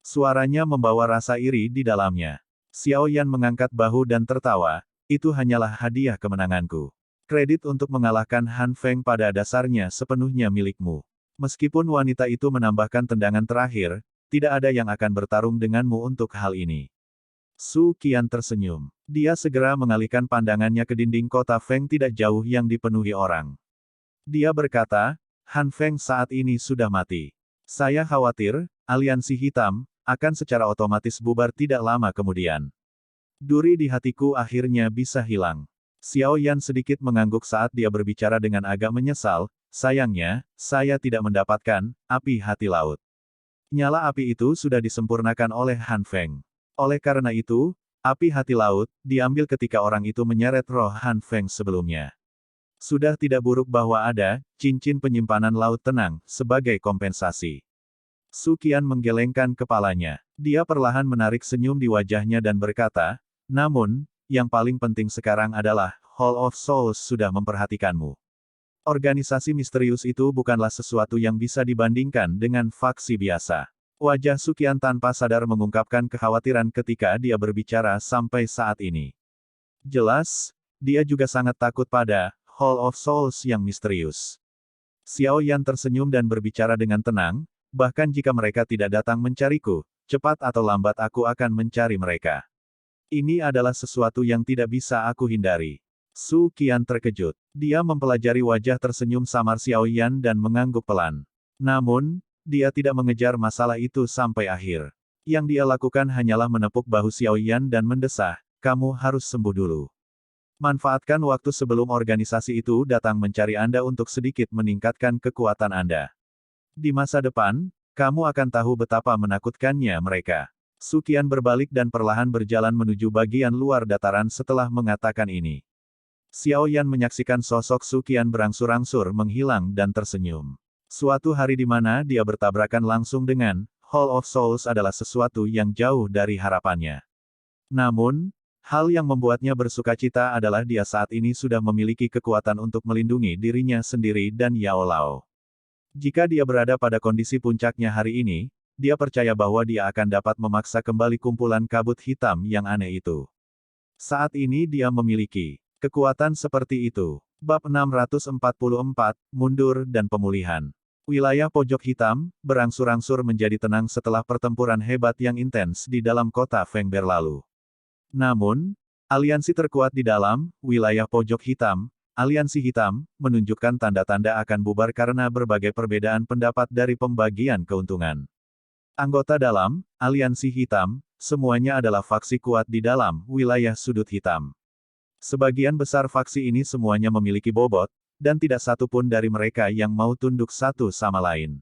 Suaranya membawa rasa iri di dalamnya. Xiao Yan mengangkat bahu dan tertawa. Itu hanyalah hadiah kemenanganku. Kredit untuk mengalahkan Han Feng pada dasarnya sepenuhnya milikmu. Meskipun wanita itu menambahkan tendangan terakhir, tidak ada yang akan bertarung denganmu untuk hal ini. Su Qian tersenyum. Dia segera mengalihkan pandangannya ke dinding kota Feng tidak jauh yang dipenuhi orang. Dia berkata, Han Feng saat ini sudah mati. Saya khawatir, aliansi hitam, akan secara otomatis bubar tidak lama kemudian. Duri di hatiku akhirnya bisa hilang. Xiao Yan sedikit mengangguk saat dia berbicara dengan agak menyesal, sayangnya, saya tidak mendapatkan api hati laut. Nyala api itu sudah disempurnakan oleh Han Feng. Oleh karena itu, api hati laut diambil ketika orang itu menyeret roh Han Feng sebelumnya. Sudah tidak buruk bahwa ada cincin penyimpanan laut tenang sebagai kompensasi. Su Qian menggelengkan kepalanya. Dia perlahan menarik senyum di wajahnya dan berkata, namun, yang paling penting sekarang adalah, Hall of Souls sudah memperhatikanmu. Organisasi misterius itu bukanlah sesuatu yang bisa dibandingkan dengan faksi biasa. Wajah Su Qian tanpa sadar mengungkapkan kekhawatiran ketika dia berbicara sampai saat ini. Jelas, dia juga sangat takut pada Hall of Souls yang misterius. Xiao Yan tersenyum dan berbicara dengan tenang, bahkan jika mereka tidak datang mencariku, cepat atau lambat aku akan mencari mereka. Ini adalah sesuatu yang tidak bisa aku hindari. Su Qian terkejut. Dia mempelajari wajah tersenyum samar Xiao Yan dan mengangguk pelan. Namun, dia tidak mengejar masalah itu sampai akhir. Yang dia lakukan hanyalah menepuk bahu Xiao Yan dan mendesah, kamu harus sembuh dulu. Manfaatkan waktu sebelum organisasi itu datang mencari Anda untuk sedikit meningkatkan kekuatan Anda. Di masa depan, kamu akan tahu betapa menakutkannya mereka. Su Qian berbalik dan perlahan berjalan menuju bagian luar dataran setelah mengatakan ini. Xiao Yan menyaksikan sosok Su Qian berangsur-angsur menghilang dan tersenyum. Suatu hari di mana dia bertabrakan langsung dengan Hall of Souls adalah sesuatu yang jauh dari harapannya. Namun, hal yang membuatnya bersukacita adalah dia saat ini sudah memiliki kekuatan untuk melindungi dirinya sendiri dan Yao Lao. Jika dia berada pada kondisi puncaknya hari ini, dia percaya bahwa dia akan dapat memaksa kembali kumpulan kabut hitam yang aneh itu. Saat ini dia memiliki kekuatan seperti itu. Bab 644, Mundur dan Pemulihan. Wilayah pojok hitam, berangsur-angsur menjadi tenang setelah pertempuran hebat yang intens di dalam kota Feng berlalu. Namun, aliansi terkuat di dalam wilayah pojok hitam, aliansi hitam, menunjukkan tanda-tanda akan bubar karena berbagai perbedaan pendapat dari pembagian keuntungan. Anggota dalam aliansi hitam, semuanya adalah faksi kuat di dalam wilayah sudut hitam. Sebagian besar faksi ini semuanya memiliki bobot, dan tidak satu pun dari mereka yang mau tunduk satu sama lain.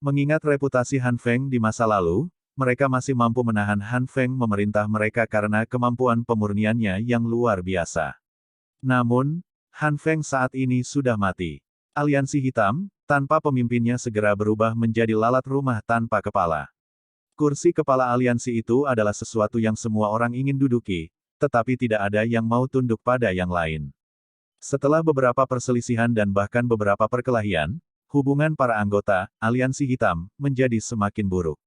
Mengingat reputasi Han Feng di masa lalu, mereka masih mampu menahan Han Feng memerintah mereka karena kemampuan pemurniannya yang luar biasa. Namun, Han Feng saat ini sudah mati. Aliansi hitam, tanpa pemimpinnya segera berubah menjadi lalat rumah tanpa kepala. Kursi kepala aliansi itu adalah sesuatu yang semua orang ingin duduki, tetapi tidak ada yang mau tunduk pada yang lain. Setelah beberapa perselisihan dan bahkan beberapa perkelahian, hubungan para anggota Aliansi Hitam menjadi semakin buruk.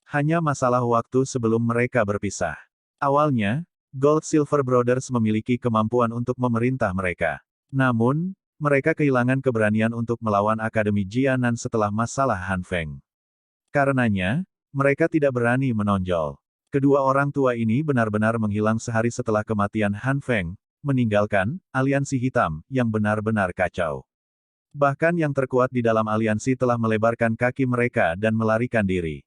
Hanya masalah waktu sebelum mereka berpisah. Awalnya, Gold Silver Brothers memiliki kemampuan untuk memerintah mereka. Namun, mereka kehilangan keberanian untuk melawan Akademi Jianan setelah masalah Han Feng. Karenanya, mereka tidak berani menonjol. Kedua orang tua ini benar-benar menghilang sehari setelah kematian Han Feng, meninggalkan Aliansi Hitam yang benar-benar kacau. Bahkan yang terkuat di dalam aliansi telah melebarkan kaki mereka dan melarikan diri.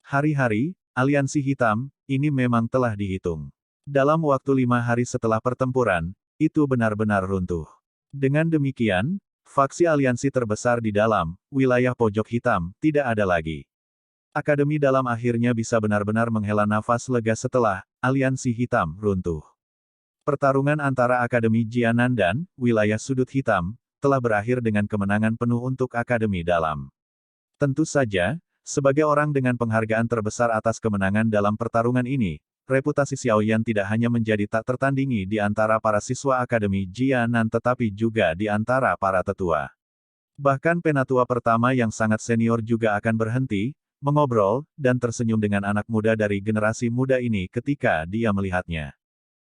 Hari-hari, Aliansi Hitam, ini memang telah dihitung. Dalam waktu 5 hari setelah pertempuran, itu benar-benar runtuh. Dengan demikian, faksi aliansi terbesar di dalam wilayah pojok hitam tidak ada lagi. Akademi Dalam akhirnya bisa benar-benar menghela nafas lega setelah Aliansi Hitam runtuh. Pertarungan antara Akademi Jianan dan wilayah sudut hitam telah berakhir dengan kemenangan penuh untuk Akademi Dalam. Tentu saja, sebagai orang dengan penghargaan terbesar atas kemenangan dalam pertarungan ini, reputasi Xiao Yan tidak hanya menjadi tak tertandingi di antara para siswa Akademi Jianan tetapi juga di antara para tetua. Bahkan penatua pertama yang sangat senior juga akan berhenti, mengobrol, dan tersenyum dengan anak muda dari generasi muda ini ketika dia melihatnya.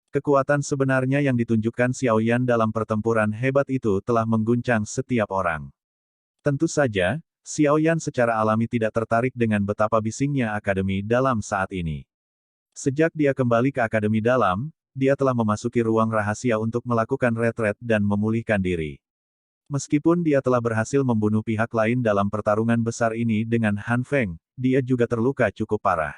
Kekuatan sebenarnya yang ditunjukkan Xiao Yan dalam pertempuran hebat itu telah mengguncang setiap orang. Tentu saja, Xiao Yan secara alami tidak tertarik dengan betapa bisingnya Akademi Dalam saat ini. Sejak dia kembali ke Akademi Dalam, dia telah memasuki ruang rahasia untuk melakukan retret dan memulihkan diri. Meskipun dia telah berhasil membunuh pihak lain dalam pertarungan besar ini dengan Han Feng, dia juga terluka cukup parah.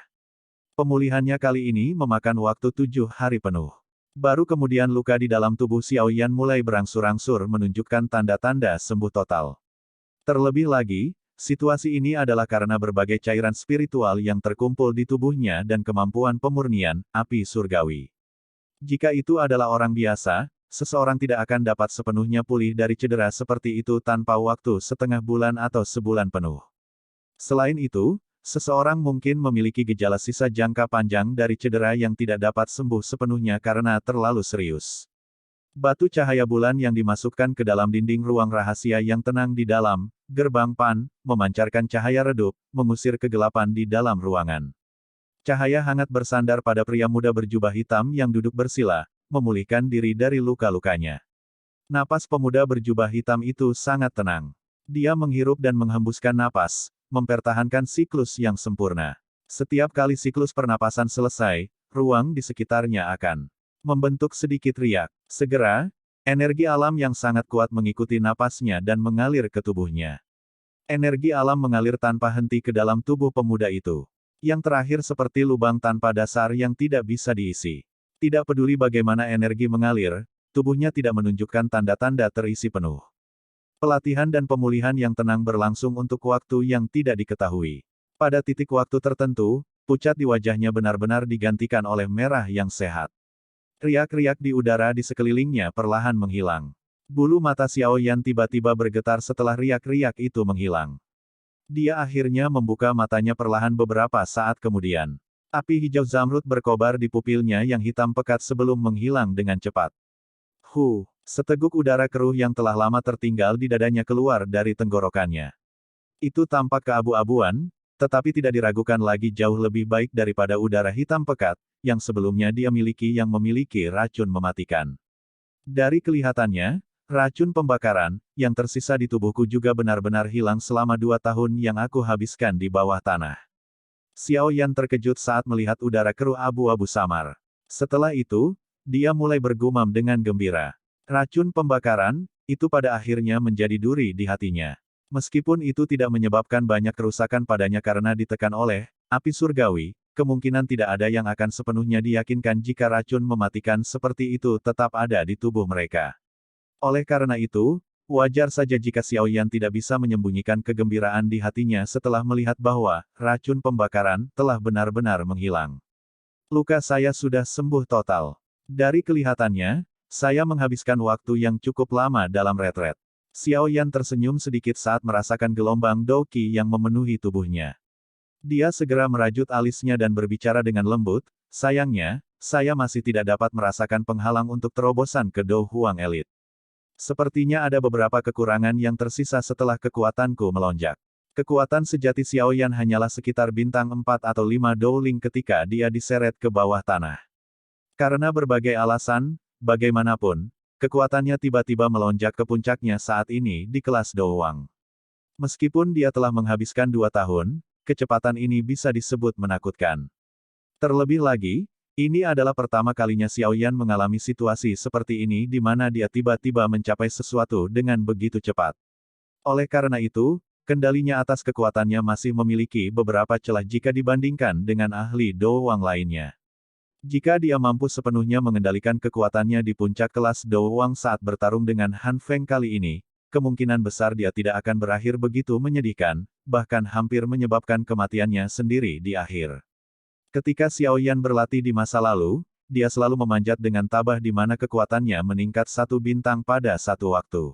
Pemulihannya kali ini memakan waktu 7 hari penuh. Baru kemudian luka di dalam tubuh Xiao Yan mulai berangsur-angsur menunjukkan tanda-tanda sembuh total. Terlebih lagi, situasi ini adalah karena berbagai cairan spiritual yang terkumpul di tubuhnya dan kemampuan pemurnian api surgawi. Jika itu adalah orang biasa, seseorang tidak akan dapat sepenuhnya pulih dari cedera seperti itu tanpa waktu setengah bulan atau sebulan penuh. Selain itu, seseorang mungkin memiliki gejala sisa jangka panjang dari cedera yang tidak dapat sembuh sepenuhnya karena terlalu serius. Batu cahaya bulan yang dimasukkan ke dalam dinding ruang rahasia yang tenang di dalam gerbang Pan, memancarkan cahaya redup, mengusir kegelapan di dalam ruangan. Cahaya hangat bersandar pada pria muda berjubah hitam yang duduk bersila, memulihkan diri dari luka-lukanya. Napas pemuda berjubah hitam itu sangat tenang. Dia menghirup dan menghembuskan napas, mempertahankan siklus yang sempurna. Setiap kali siklus pernapasan selesai, ruang di sekitarnya akan membentuk sedikit riak. Segera, energi alam yang sangat kuat mengikuti napasnya dan mengalir ke tubuhnya. Energi alam mengalir tanpa henti ke dalam tubuh pemuda itu. Yang terakhir seperti lubang tanpa dasar yang tidak bisa diisi. Tidak peduli bagaimana energi mengalir, tubuhnya tidak menunjukkan tanda-tanda terisi penuh. Pelatihan dan pemulihan yang tenang berlangsung untuk waktu yang tidak diketahui. Pada titik waktu tertentu, pucat di wajahnya benar-benar digantikan oleh merah yang sehat. Riak-riak di udara di sekelilingnya perlahan menghilang. Bulu mata Xiao Yan tiba-tiba bergetar setelah riak-riak itu menghilang. Dia akhirnya membuka matanya perlahan beberapa saat kemudian. Api hijau zamrud berkobar di pupilnya yang hitam pekat sebelum menghilang dengan cepat. Seteguk udara keruh yang telah lama tertinggal di dadanya keluar dari tenggorokannya. Itu tampak keabu-abuan, tetapi tidak diragukan lagi jauh lebih baik daripada udara hitam pekat, yang sebelumnya dia miliki yang memiliki racun mematikan. Dari kelihatannya, racun pembakaran, yang tersisa di tubuhku juga benar-benar hilang selama 2 tahun yang aku habiskan di bawah tanah. Xiao Yan terkejut saat melihat udara keruh abu-abu samar. Setelah itu, dia mulai bergumam dengan gembira. Racun pembakaran, itu pada akhirnya menjadi duri di hatinya. Meskipun itu tidak menyebabkan banyak kerusakan padanya karena ditekan oleh api surgawi, kemungkinan tidak ada yang akan sepenuhnya diyakinkan jika racun mematikan seperti itu tetap ada di tubuh mereka. Oleh karena itu, wajar saja jika Xiao Yan tidak bisa menyembunyikan kegembiraan di hatinya setelah melihat bahwa racun pembakaran telah benar-benar menghilang. Luka saya sudah sembuh total. Dari kelihatannya, saya menghabiskan waktu yang cukup lama dalam retret. Xiao Yan tersenyum sedikit saat merasakan gelombang Douqi yang memenuhi tubuhnya. Dia segera merajut alisnya dan berbicara dengan lembut, sayangnya, saya masih tidak dapat merasakan penghalang untuk terobosan ke Do Huang Elit. Sepertinya ada beberapa kekurangan yang tersisa setelah kekuatanku melonjak. Kekuatan sejati Xiaoyan hanyalah sekitar bintang 4 atau 5 Dowling ketika dia diseret ke bawah tanah. Karena berbagai alasan, bagaimanapun, kekuatannya tiba-tiba melonjak ke puncaknya saat ini di kelas Dowang. Meskipun dia telah menghabiskan 2 tahun, kecepatan ini bisa disebut menakutkan. Terlebih lagi, ini adalah pertama kalinya Xiaoyan mengalami situasi seperti ini di mana dia tiba-tiba mencapai sesuatu dengan begitu cepat. Oleh karena itu, kendalinya atas kekuatannya masih memiliki beberapa celah jika dibandingkan dengan ahli Dowang lainnya. Jika dia mampu sepenuhnya mengendalikan kekuatannya di puncak kelas Dowang saat bertarung dengan Han Feng kali ini, kemungkinan besar dia tidak akan berakhir begitu menyedihkan, bahkan hampir menyebabkan kematiannya sendiri di akhir. Ketika Xiaoyan berlatih di masa lalu, dia selalu memanjat dengan tabah di mana kekuatannya meningkat 1 bintang pada satu waktu.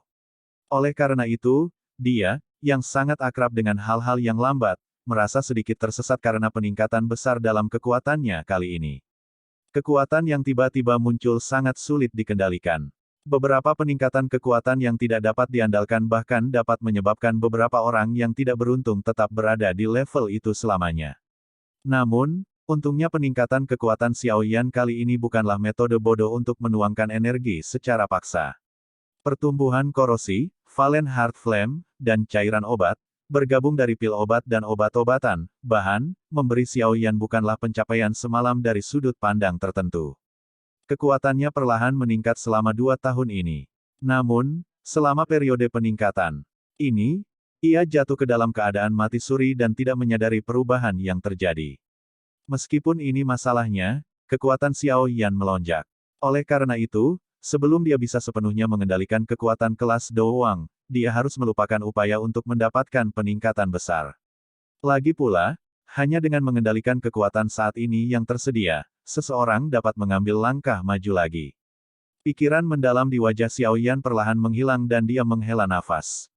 Oleh karena itu, dia, yang sangat akrab dengan hal-hal yang lambat, merasa sedikit tersesat karena peningkatan besar dalam kekuatannya kali ini. Kekuatan yang tiba-tiba muncul sangat sulit dikendalikan. Beberapa peningkatan kekuatan yang tidak dapat diandalkan bahkan dapat menyebabkan beberapa orang yang tidak beruntung tetap berada di level itu selamanya. Namun, untungnya peningkatan kekuatan Xiaoyan kali ini bukanlah metode bodoh untuk menuangkan energi secara paksa. Pertumbuhan korosi, Valen Heart Flame, dan cairan obat, bergabung dari pil obat dan obat-obatan, bahan, memberi Xiaoyan bukanlah pencapaian semalam dari sudut pandang tertentu. Kekuatannya perlahan meningkat selama 2 tahun ini. Namun, selama periode peningkatan ini, ia jatuh ke dalam keadaan mati suri dan tidak menyadari perubahan yang terjadi. Meskipun ini masalahnya, kekuatan Xiaoyan melonjak. Oleh karena itu, sebelum dia bisa sepenuhnya mengendalikan kekuatan kelas Dowang, dia harus melupakan upaya untuk mendapatkan peningkatan besar. Lagi pula, hanya dengan mengendalikan kekuatan saat ini yang tersedia, seseorang dapat mengambil langkah maju lagi. Pikiran mendalam di wajah Xiaoyan perlahan menghilang dan dia menghela nafas.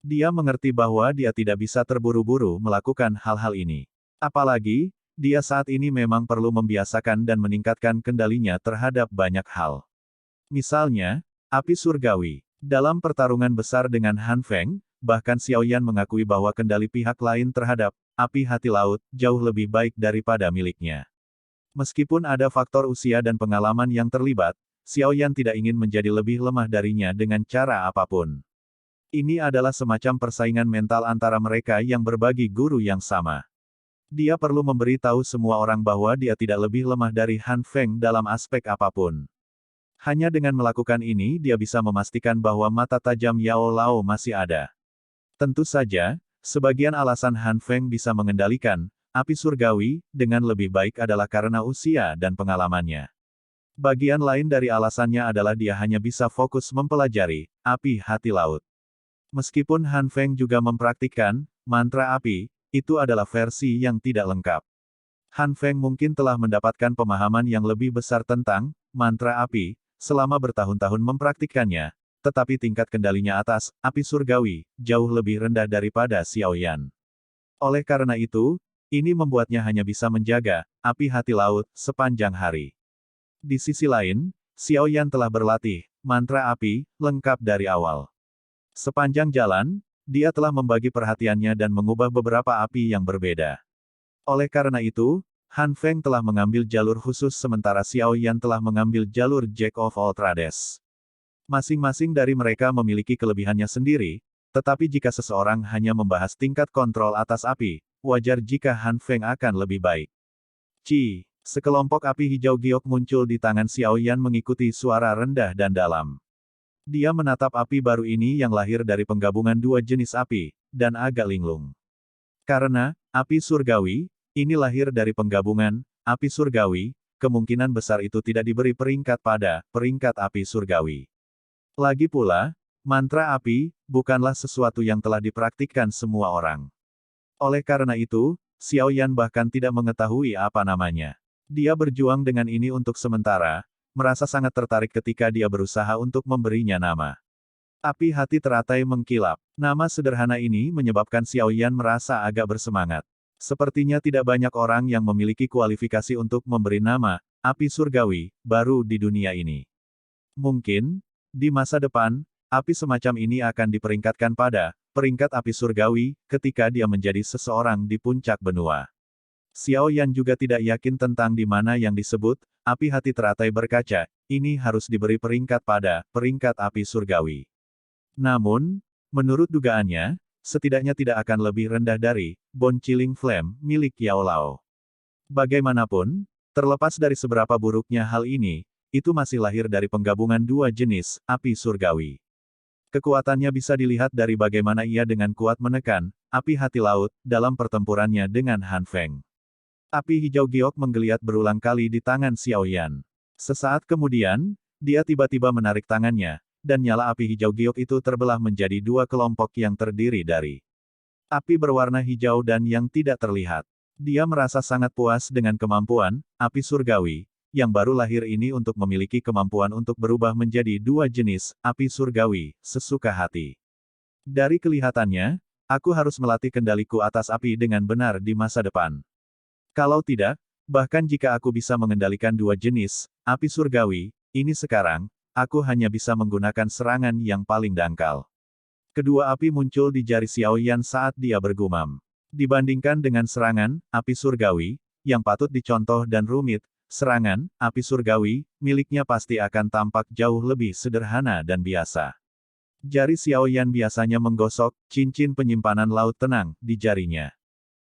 Dia mengerti bahwa dia tidak bisa terburu-buru melakukan hal-hal ini. Apalagi, dia saat ini memang perlu membiasakan dan meningkatkan kendalinya terhadap banyak hal. Misalnya, api surgawi. Dalam pertarungan besar dengan Han Feng, bahkan Xiaoyan mengakui bahwa kendali pihak lain terhadap api hati laut jauh lebih baik daripada miliknya. Meskipun ada faktor usia dan pengalaman yang terlibat, Xiaoyan tidak ingin menjadi lebih lemah darinya dengan cara apapun. Ini adalah semacam persaingan mental antara mereka yang berbagi guru yang sama. Dia perlu memberitahu semua orang bahwa dia tidak lebih lemah dari Han Feng dalam aspek apapun. Hanya dengan melakukan ini dia bisa memastikan bahwa mata tajam Yao Lao masih ada. Tentu saja, sebagian alasan Han Feng bisa mengendalikan api surgawi dengan lebih baik adalah karena usia dan pengalamannya. Bagian lain dari alasannya adalah dia hanya bisa fokus mempelajari api hati laut. Meskipun Han Feng juga mempraktikkan mantra api, itu adalah versi yang tidak lengkap. Han Feng mungkin telah mendapatkan pemahaman yang lebih besar tentang mantra api selama bertahun-tahun mempraktikkannya, tetapi tingkat kendalinya atas api surgawi jauh lebih rendah daripada Xiaoyan. Oleh karena itu, ini membuatnya hanya bisa menjaga api hati laut sepanjang hari. Di sisi lain, Xiaoyan telah berlatih mantra api lengkap dari awal. Sepanjang jalan, dia telah membagi perhatiannya dan mengubah beberapa api yang berbeda. Oleh karena itu, Han Feng telah mengambil jalur khusus sementara Xiaoyan telah mengambil jalur Jack of all Trades. Masing-masing dari mereka memiliki kelebihannya sendiri, tetapi jika seseorang hanya membahas tingkat kontrol atas api, wajar jika Han Feng akan lebih baik. Ci, sekelompok api hijau giok muncul di tangan Xiaoyan mengikuti suara rendah dan dalam. Dia menatap api baru ini yang lahir dari penggabungan 2 jenis api, dan agak linglung. Karena api surgawi ini lahir dari penggabungan api surgawi, kemungkinan besar itu tidak diberi peringkat pada peringkat api surgawi. Lagi pula, mantra api bukanlah sesuatu yang telah dipraktikkan semua orang. Oleh karena itu, Xiaoyan bahkan tidak mengetahui apa namanya. Dia berjuang dengan ini untuk sementara, merasa sangat tertarik ketika dia berusaha untuk memberinya nama. Api hati teratai mengkilap. Nama sederhana ini menyebabkan Xiaoyan merasa agak bersemangat. Sepertinya tidak banyak orang yang memiliki kualifikasi untuk memberi nama api surgawi baru di dunia ini. Mungkin, di masa depan, Api semacam ini akan diperingkatkan pada peringkat api surgawi ketika dia menjadi seseorang di puncak benua. Xiao Yan juga tidak yakin tentang di mana yang disebut api hati teratai berkaca, ini harus diberi peringkat pada peringkat api surgawi. Namun, menurut dugaannya, setidaknya tidak akan lebih rendah dari Bone Chilling Flame milik Yao Lao. Bagaimanapun, terlepas dari seberapa buruknya hal ini, itu masih lahir dari penggabungan dua jenis api surgawi. Kekuatannya bisa dilihat dari bagaimana ia dengan kuat menekan api hati laut dalam pertempurannya dengan Han Feng. Api hijau giok menggeliat berulang kali di tangan Xiao Yan. Sesaat kemudian, dia tiba-tiba menarik tangannya, dan nyala api hijau giok itu terbelah menjadi dua kelompok yang terdiri dari api berwarna hijau dan yang tidak terlihat. Dia merasa sangat puas dengan kemampuan api surgawi yang baru lahir ini untuk memiliki kemampuan untuk berubah menjadi dua jenis api surgawi sesuka hati. Dari kelihatannya, aku harus melatih kendaliku atas api dengan benar di masa depan. Kalau tidak, bahkan jika aku bisa mengendalikan dua jenis api surgawi ini sekarang, aku hanya bisa menggunakan serangan yang paling dangkal. Kedua api muncul di jari Xiao Yan saat dia bergumam. Dibandingkan dengan serangan api surgawi yang patut dicontoh dan rumit, serangan api surgawi miliknya pasti akan tampak jauh lebih sederhana dan biasa. Jari Xiao Yan biasanya menggosok cincin penyimpanan laut tenang di jarinya.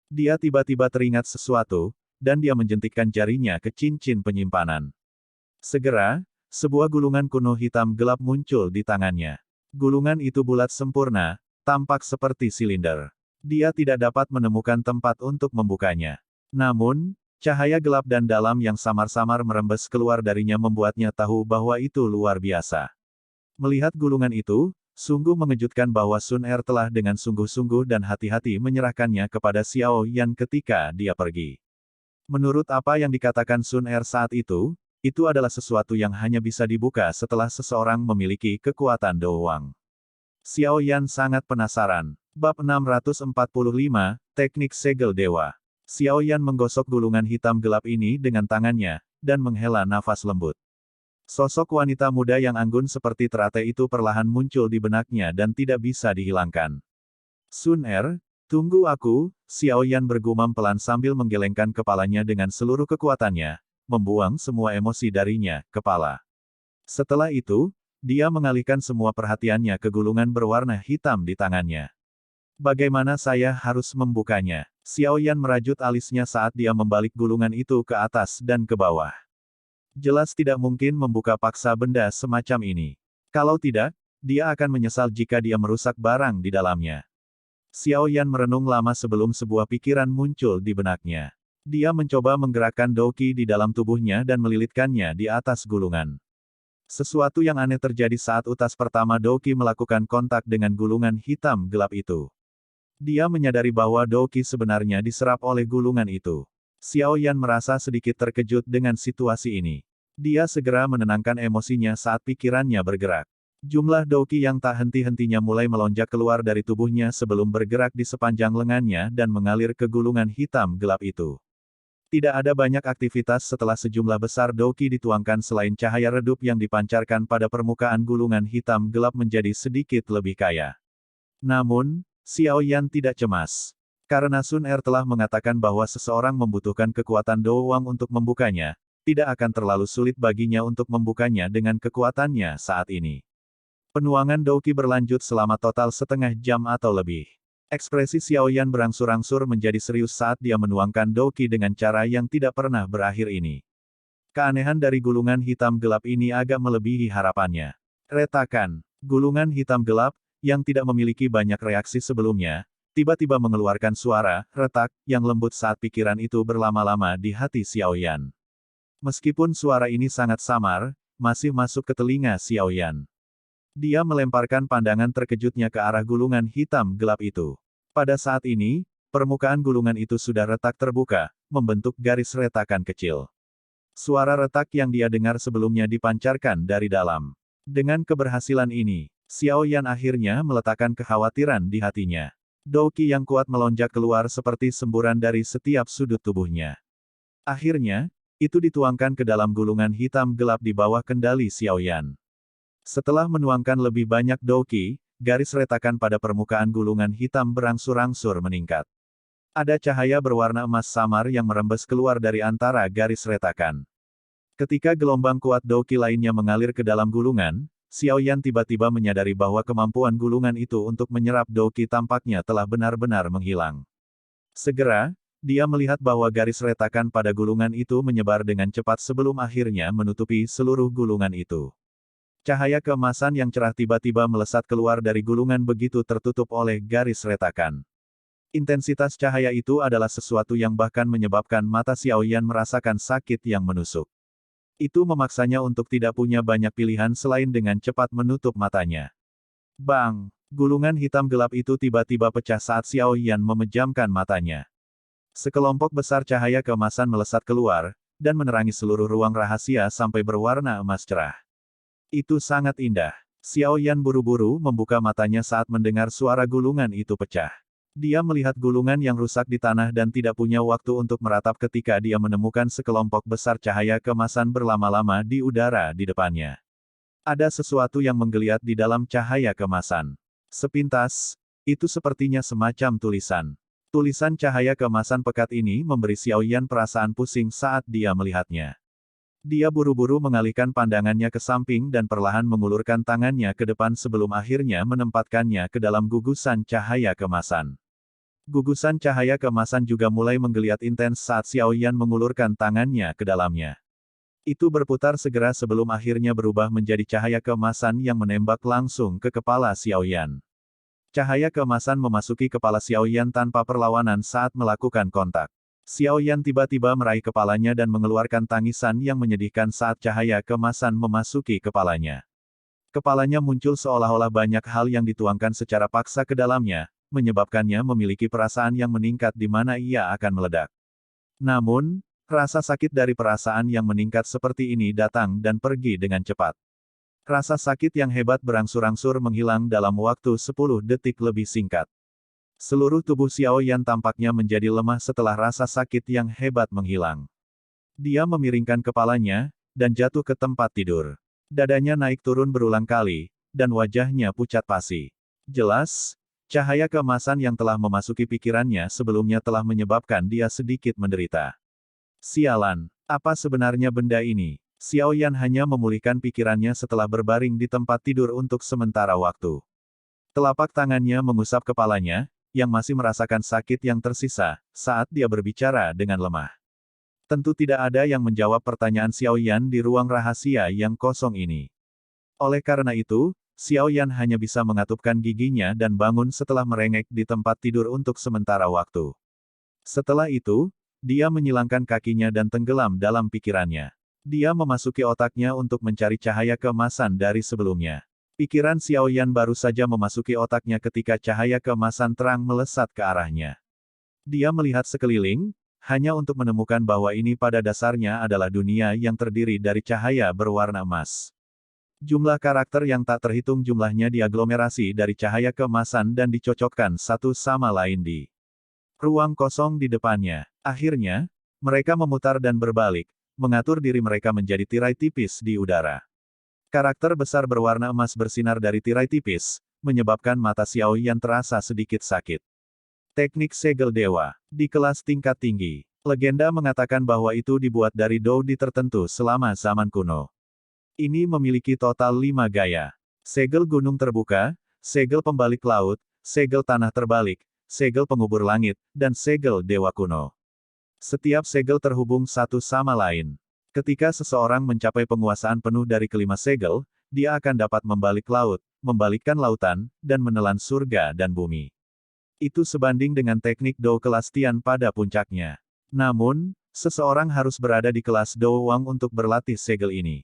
Dia tiba-tiba teringat sesuatu, dan dia menjentikkan jarinya ke cincin penyimpanan. Segera, sebuah gulungan kuno hitam gelap muncul di tangannya. Gulungan itu bulat sempurna, tampak seperti silinder. Dia tidak dapat menemukan tempat untuk membukanya. Namun, cahaya gelap dan dalam yang samar-samar merembes keluar darinya membuatnya tahu bahwa itu luar biasa. Melihat gulungan itu, sungguh mengejutkan bahwa Sun Er telah dengan sungguh-sungguh dan hati-hati menyerahkannya kepada Xiao Yan ketika dia pergi. Menurut apa yang dikatakan Sun Er saat itu adalah sesuatu yang hanya bisa dibuka setelah seseorang memiliki kekuatan doang. Xiao Yan sangat penasaran. Bab 645, Teknik Segel Dewa. Xiao Yan menggosok gulungan hitam gelap ini dengan tangannya, dan menghela nafas lembut. Sosok wanita muda yang anggun seperti teratai itu perlahan muncul di benaknya dan tidak bisa dihilangkan. Sun Er, tunggu aku, Xiao Yan bergumam pelan sambil menggelengkan kepalanya dengan seluruh kekuatannya, membuang semua emosi darinya, kepala. Setelah itu, dia mengalihkan semua perhatiannya ke gulungan berwarna hitam di tangannya. Bagaimana saya harus membukanya? Xiao Yan merajut alisnya saat dia membalik gulungan itu ke atas dan ke bawah. Jelas tidak mungkin membuka paksa benda semacam ini. Kalau tidak, dia akan menyesal jika dia merusak barang di dalamnya. Xiao Yan merenung lama sebelum sebuah pikiran muncul di benaknya. Dia mencoba menggerakkan Douqi di dalam tubuhnya dan melilitkannya di atas gulungan. Sesuatu yang aneh terjadi saat utas pertama Douqi melakukan kontak dengan gulungan hitam gelap itu. Dia menyadari bahwa Douqi sebenarnya diserap oleh gulungan itu. Xiao Yan merasa sedikit terkejut dengan situasi ini. Dia segera menenangkan emosinya saat pikirannya bergerak. Jumlah Douqi yang tak henti-hentinya mulai melonjak keluar dari tubuhnya sebelum bergerak di sepanjang lengannya dan mengalir ke gulungan hitam gelap itu. Tidak ada banyak aktivitas setelah sejumlah besar Douqi dituangkan selain cahaya redup yang dipancarkan pada permukaan gulungan hitam gelap menjadi sedikit lebih kaya. Namun, Xiao Yan tidak cemas. Karena Sun Er telah mengatakan bahwa seseorang membutuhkan kekuatan doang untuk membukanya, tidak akan terlalu sulit baginya untuk membukanya dengan kekuatannya saat ini. Penuangan Douqi berlanjut selama total setengah jam atau lebih. Ekspresi Xiao Yan berangsur-angsur menjadi serius saat dia menuangkan Douqi dengan cara yang tidak pernah berakhir ini. Keanehan dari gulungan hitam gelap ini agak melebihi harapannya. Retakan. Gulungan hitam gelap, yang tidak memiliki banyak reaksi sebelumnya, tiba-tiba mengeluarkan suara retak yang lembut saat pikiran itu berlama-lama di hati Xiao Yan. Meskipun suara ini sangat samar, masih masuk ke telinga Xiao Yan. Dia melemparkan pandangan terkejutnya ke arah gulungan hitam gelap itu. Pada saat ini, permukaan gulungan itu sudah retak terbuka, membentuk garis retakan kecil. Suara retak yang dia dengar sebelumnya dipancarkan dari dalam. Dengan keberhasilan ini, Xiao Yan akhirnya meletakkan kekhawatiran di hatinya. Douqi yang kuat melonjak keluar seperti semburan dari setiap sudut tubuhnya. Akhirnya, itu dituangkan ke dalam gulungan hitam gelap di bawah kendali Xiao Yan. Setelah menuangkan lebih banyak Douqi, garis retakan pada permukaan gulungan hitam berangsur-angsur meningkat. Ada cahaya berwarna emas samar yang merembes keluar dari antara garis retakan. Ketika gelombang kuat Douqi lainnya mengalir ke dalam gulungan, Xiao Yan tiba-tiba menyadari bahwa kemampuan gulungan itu untuk menyerap Douqi tampaknya telah benar-benar menghilang. Segera, dia melihat bahwa garis retakan pada gulungan itu menyebar dengan cepat sebelum akhirnya menutupi seluruh gulungan itu. Cahaya keemasan yang cerah tiba-tiba melesat keluar dari gulungan begitu tertutup oleh garis retakan. Intensitas cahaya itu adalah sesuatu yang bahkan menyebabkan mata Xiao Yan merasakan sakit yang menusuk. Itu memaksanya untuk tidak punya banyak pilihan selain dengan cepat menutup matanya. Bang! Gulungan hitam gelap itu tiba-tiba pecah saat Xiao Yan memejamkan matanya. Sekelompok besar cahaya keemasan melesat keluar, dan menerangi seluruh ruang rahasia sampai berwarna emas cerah. Itu sangat indah. Xiao Yan buru-buru membuka matanya saat mendengar suara gulungan itu pecah. Dia melihat gulungan yang rusak di tanah dan tidak punya waktu untuk meratap ketika dia menemukan sekelompok besar cahaya keemasan berlama-lama di udara di depannya. Ada sesuatu yang menggeliat di dalam cahaya keemasan. Sepintas, itu sepertinya semacam tulisan. Tulisan cahaya keemasan pekat ini memberi Xiao Yan perasaan pusing saat dia melihatnya. Dia buru-buru mengalihkan pandangannya ke samping dan perlahan mengulurkan tangannya ke depan sebelum akhirnya menempatkannya ke dalam gugusan cahaya keemasan. Gugusan cahaya keemasan juga mulai menggeliat intens saat Xiao Yan mengulurkan tangannya ke dalamnya. Itu berputar segera sebelum akhirnya berubah menjadi cahaya keemasan yang menembak langsung ke kepala Xiao Yan. Cahaya keemasan memasuki kepala Xiao Yan tanpa perlawanan saat melakukan kontak. Xiao Yan tiba-tiba meraih kepalanya dan mengeluarkan tangisan yang menyedihkan saat cahaya keemasan memasuki kepalanya. Kepalanya muncul seolah-olah banyak hal yang dituangkan secara paksa ke dalamnya, menyebabkannya memiliki perasaan yang meningkat di mana ia akan meledak. Namun, rasa sakit dari perasaan yang meningkat seperti ini datang dan pergi dengan cepat. Rasa sakit yang hebat berangsur-angsur menghilang dalam waktu 10 detik lebih singkat. Seluruh tubuh Xiao Yan tampaknya menjadi lemah setelah rasa sakit yang hebat menghilang. Dia memiringkan kepalanya, dan jatuh ke tempat tidur. Dadanya naik turun berulang kali, dan wajahnya pucat pasi. Jelas, cahaya keemasan yang telah memasuki pikirannya sebelumnya telah menyebabkan dia sedikit menderita. Sialan, apa sebenarnya benda ini? Xiao Yan hanya memulihkan pikirannya setelah berbaring di tempat tidur untuk sementara waktu. Telapak tangannya mengusap kepalanya, yang masih merasakan sakit yang tersisa, saat dia berbicara dengan lemah. Tentu tidak ada yang menjawab pertanyaan Xiao Yan di ruang rahasia yang kosong ini. Oleh karena itu, Xiao Yan hanya bisa mengatupkan giginya dan bangun setelah merengek di tempat tidur untuk sementara waktu. Setelah itu, dia menyilangkan kakinya dan tenggelam dalam pikirannya. Dia memasuki otaknya untuk mencari cahaya keemasan dari sebelumnya. Pikiran Xiao Yan baru saja memasuki otaknya ketika cahaya keemasan terang melesat ke arahnya. Dia melihat sekeliling, hanya untuk menemukan bahwa ini pada dasarnya adalah dunia yang terdiri dari cahaya berwarna emas. Jumlah karakter yang tak terhitung jumlahnya diaglomerasi dari cahaya keemasan dan dicocokkan satu sama lain di ruang kosong di depannya. Akhirnya, mereka memutar dan berbalik, mengatur diri mereka menjadi tirai tipis di udara. Karakter besar berwarna emas bersinar dari tirai tipis, menyebabkan mata Xiao Yan terasa sedikit sakit. Teknik segel dewa. Di kelas tingkat tinggi, legenda mengatakan bahwa itu dibuat dari doudi tertentu selama zaman kuno. Ini memiliki total 5 gaya. Segel gunung terbuka, segel pembalik laut, segel tanah terbalik, segel pengubur langit, dan segel dewa kuno. Setiap segel terhubung satu sama lain. Ketika seseorang mencapai penguasaan penuh dari kelima segel, dia akan dapat membalik laut, membalikkan lautan, dan menelan surga dan bumi. Itu sebanding dengan teknik Dou kelas Tian pada puncaknya. Namun, seseorang harus berada di kelas Dou Wang untuk berlatih segel ini.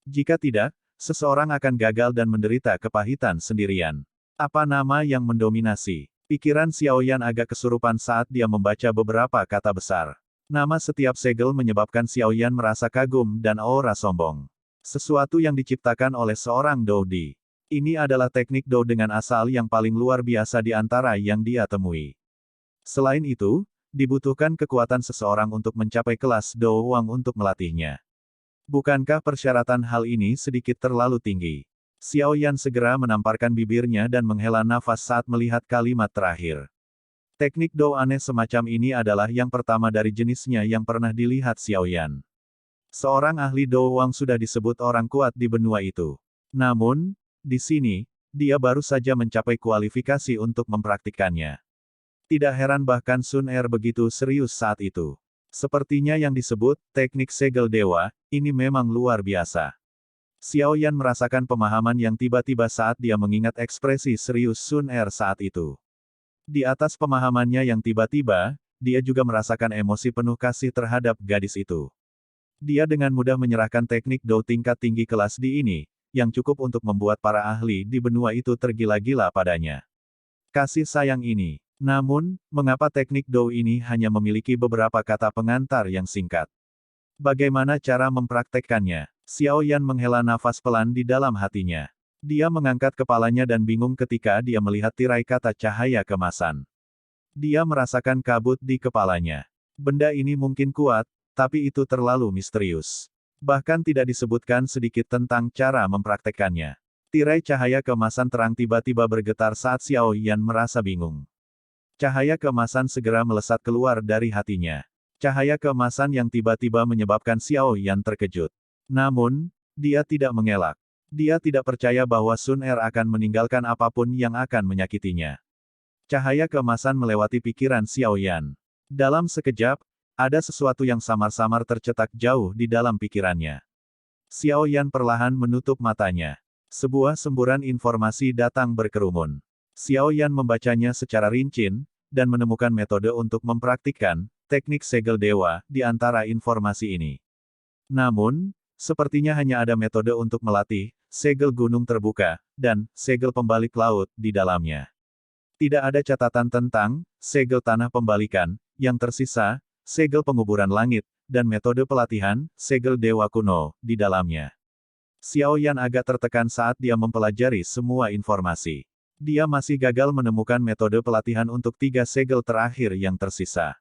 Jika tidak, seseorang akan gagal dan menderita kepahitan sendirian. Apa nama yang mendominasi? Pikiran Xiao Yan agak kesurupan saat dia membaca beberapa kata besar. Nama setiap segel menyebabkan Xiao Yan merasa kagum dan aura sombong. Sesuatu yang diciptakan oleh seorang doudi. Ini adalah teknik Dou dengan asal yang paling luar biasa di antara yang dia temui. Selain itu, dibutuhkan kekuatan seseorang untuk mencapai kelas Dou Wang untuk melatihnya. Bukankah persyaratan hal ini sedikit terlalu tinggi? Xiao Yan segera menamparkan bibirnya dan menghela nafas saat melihat kalimat terakhir. Teknik Dou aneh semacam ini adalah yang pertama dari jenisnya yang pernah dilihat Xiao Yan. Seorang ahli Dou Wang sudah disebut orang kuat di benua itu. Namun, di sini, dia baru saja mencapai kualifikasi untuk mempraktikkannya. Tidak heran bahkan Sun Er begitu serius saat itu. Sepertinya yang disebut teknik segel dewa, ini memang luar biasa. Xiao Yan merasakan pemahaman yang tiba-tiba saat dia mengingat ekspresi serius Sun Er saat itu. Di atas pemahamannya yang tiba-tiba, dia juga merasakan emosi penuh kasih terhadap gadis itu. Dia dengan mudah menyerahkan teknik Dou tingkat tinggi kelas D ini, yang cukup untuk membuat para ahli di benua itu tergila-gila padanya. Kasih sayang ini. Namun, mengapa teknik Dou ini hanya memiliki beberapa kata pengantar yang singkat? Bagaimana cara mempraktekkannya? Xiao Yan menghela nafas pelan di dalam hatinya. Dia mengangkat kepalanya dan bingung ketika dia melihat tirai kata cahaya kemasan. Dia merasakan kabut di kepalanya. Benda ini mungkin kuat, tapi itu terlalu misterius. Bahkan tidak disebutkan sedikit tentang cara mempraktekkannya. Tirai cahaya keemasan terang tiba-tiba bergetar saat Xiao Yan merasa bingung. Cahaya keemasan segera melesat keluar dari hatinya. Cahaya keemasan yang tiba-tiba menyebabkan Xiao Yan terkejut. Namun, dia tidak mengelak. Dia tidak percaya bahwa Sun Er akan meninggalkan apapun yang akan menyakitinya. Cahaya keemasan melewati pikiran Xiao Yan. Dalam sekejap, ada sesuatu yang samar-samar tercetak jauh di dalam pikirannya. Xiao Yan perlahan menutup matanya. Sebuah semburan informasi datang berkerumun. Xiao Yan membacanya secara rinci, dan menemukan metode untuk mempraktikkan teknik segel dewa di antara informasi ini. Namun, sepertinya hanya ada metode untuk melatih segel gunung terbuka dan segel pembalik laut di dalamnya. Tidak ada catatan tentang segel tanah pembalikan yang tersisa, segel penguburan langit, dan metode pelatihan segel dewa kuno di dalamnya. Xiao Yan agak tertekan saat dia mempelajari semua informasi. Dia masih gagal menemukan metode pelatihan untuk 3 segel terakhir yang tersisa.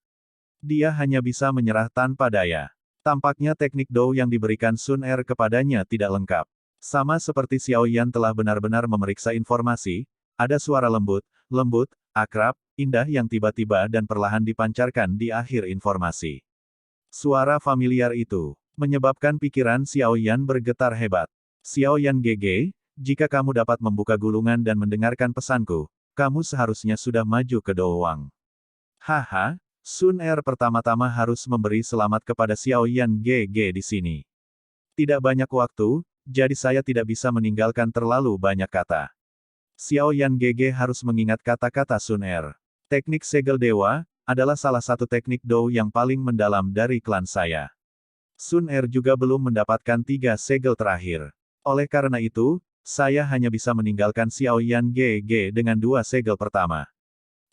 Dia hanya bisa menyerah tanpa daya. Tampaknya teknik Dou yang diberikan Sun Er kepadanya tidak lengkap. Sama seperti Xiao Yan telah benar-benar memeriksa informasi, ada suara lembut, akrab, indah yang tiba-tiba dan perlahan dipancarkan di akhir informasi. Suara familiar itu menyebabkan pikiran Xiao Yan bergetar hebat. Xiao Yan GG, jika kamu dapat membuka gulungan dan mendengarkan pesanku, kamu seharusnya sudah maju ke Dou Wang. Haha, Sun Er pertama-tama harus memberi selamat kepada Xiao Yan GG di sini. Tidak banyak waktu, jadi saya tidak bisa meninggalkan terlalu banyak kata. Xiao Yan GG harus mengingat kata-kata Sun Er. Teknik segel dewa adalah salah satu teknik Dou yang paling mendalam dari klan saya. Sun Er juga belum mendapatkan 3 segel terakhir. Oleh karena itu, saya hanya bisa meninggalkan Xiao Yan GG dengan 2 segel pertama.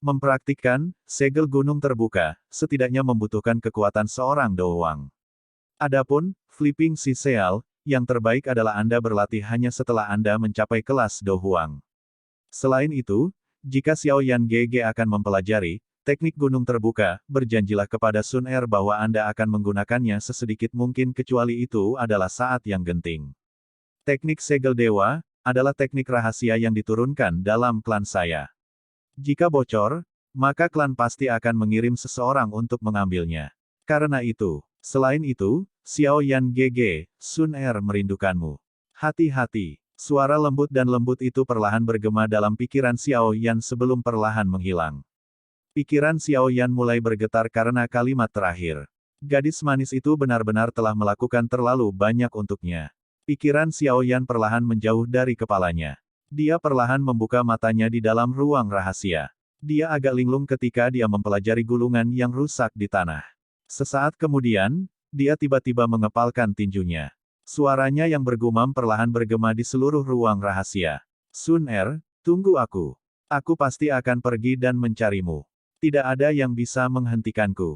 Mempraktikkan segel gunung terbuka, setidaknya membutuhkan kekuatan seorang Dou Wang. Adapun flipping si Seal, yang terbaik adalah Anda berlatih hanya setelah Anda mencapai kelas Dou Huang. Selain itu, jika Xiao Yan GG akan mempelajari teknik gunung terbuka, berjanjilah kepada Sun Er bahwa Anda akan menggunakannya sesedikit mungkin kecuali itu adalah saat yang genting. Teknik segel dewa adalah teknik rahasia yang diturunkan dalam klan saya. Jika bocor, maka klan pasti akan mengirim seseorang untuk mengambilnya. Karena itu, selain itu, Xiao Yan GG, Sun Er merindukanmu. Hati-hati. Suara lembut dan lembut itu perlahan bergema dalam pikiran Xiao Yan sebelum perlahan menghilang. Pikiran Xiao Yan mulai bergetar karena kalimat terakhir. Gadis manis itu benar-benar telah melakukan terlalu banyak untuknya. Pikiran Xiao Yan perlahan menjauh dari kepalanya. Dia perlahan membuka matanya di dalam ruang rahasia. Dia agak linglung ketika dia mempelajari gulungan yang rusak di tanah. Sesaat kemudian, dia tiba-tiba mengepalkan tinjunya. Suaranya yang bergumam perlahan bergema di seluruh ruang rahasia. Sun Er, tunggu aku. Aku pasti akan pergi dan mencarimu. Tidak ada yang bisa menghentikanku.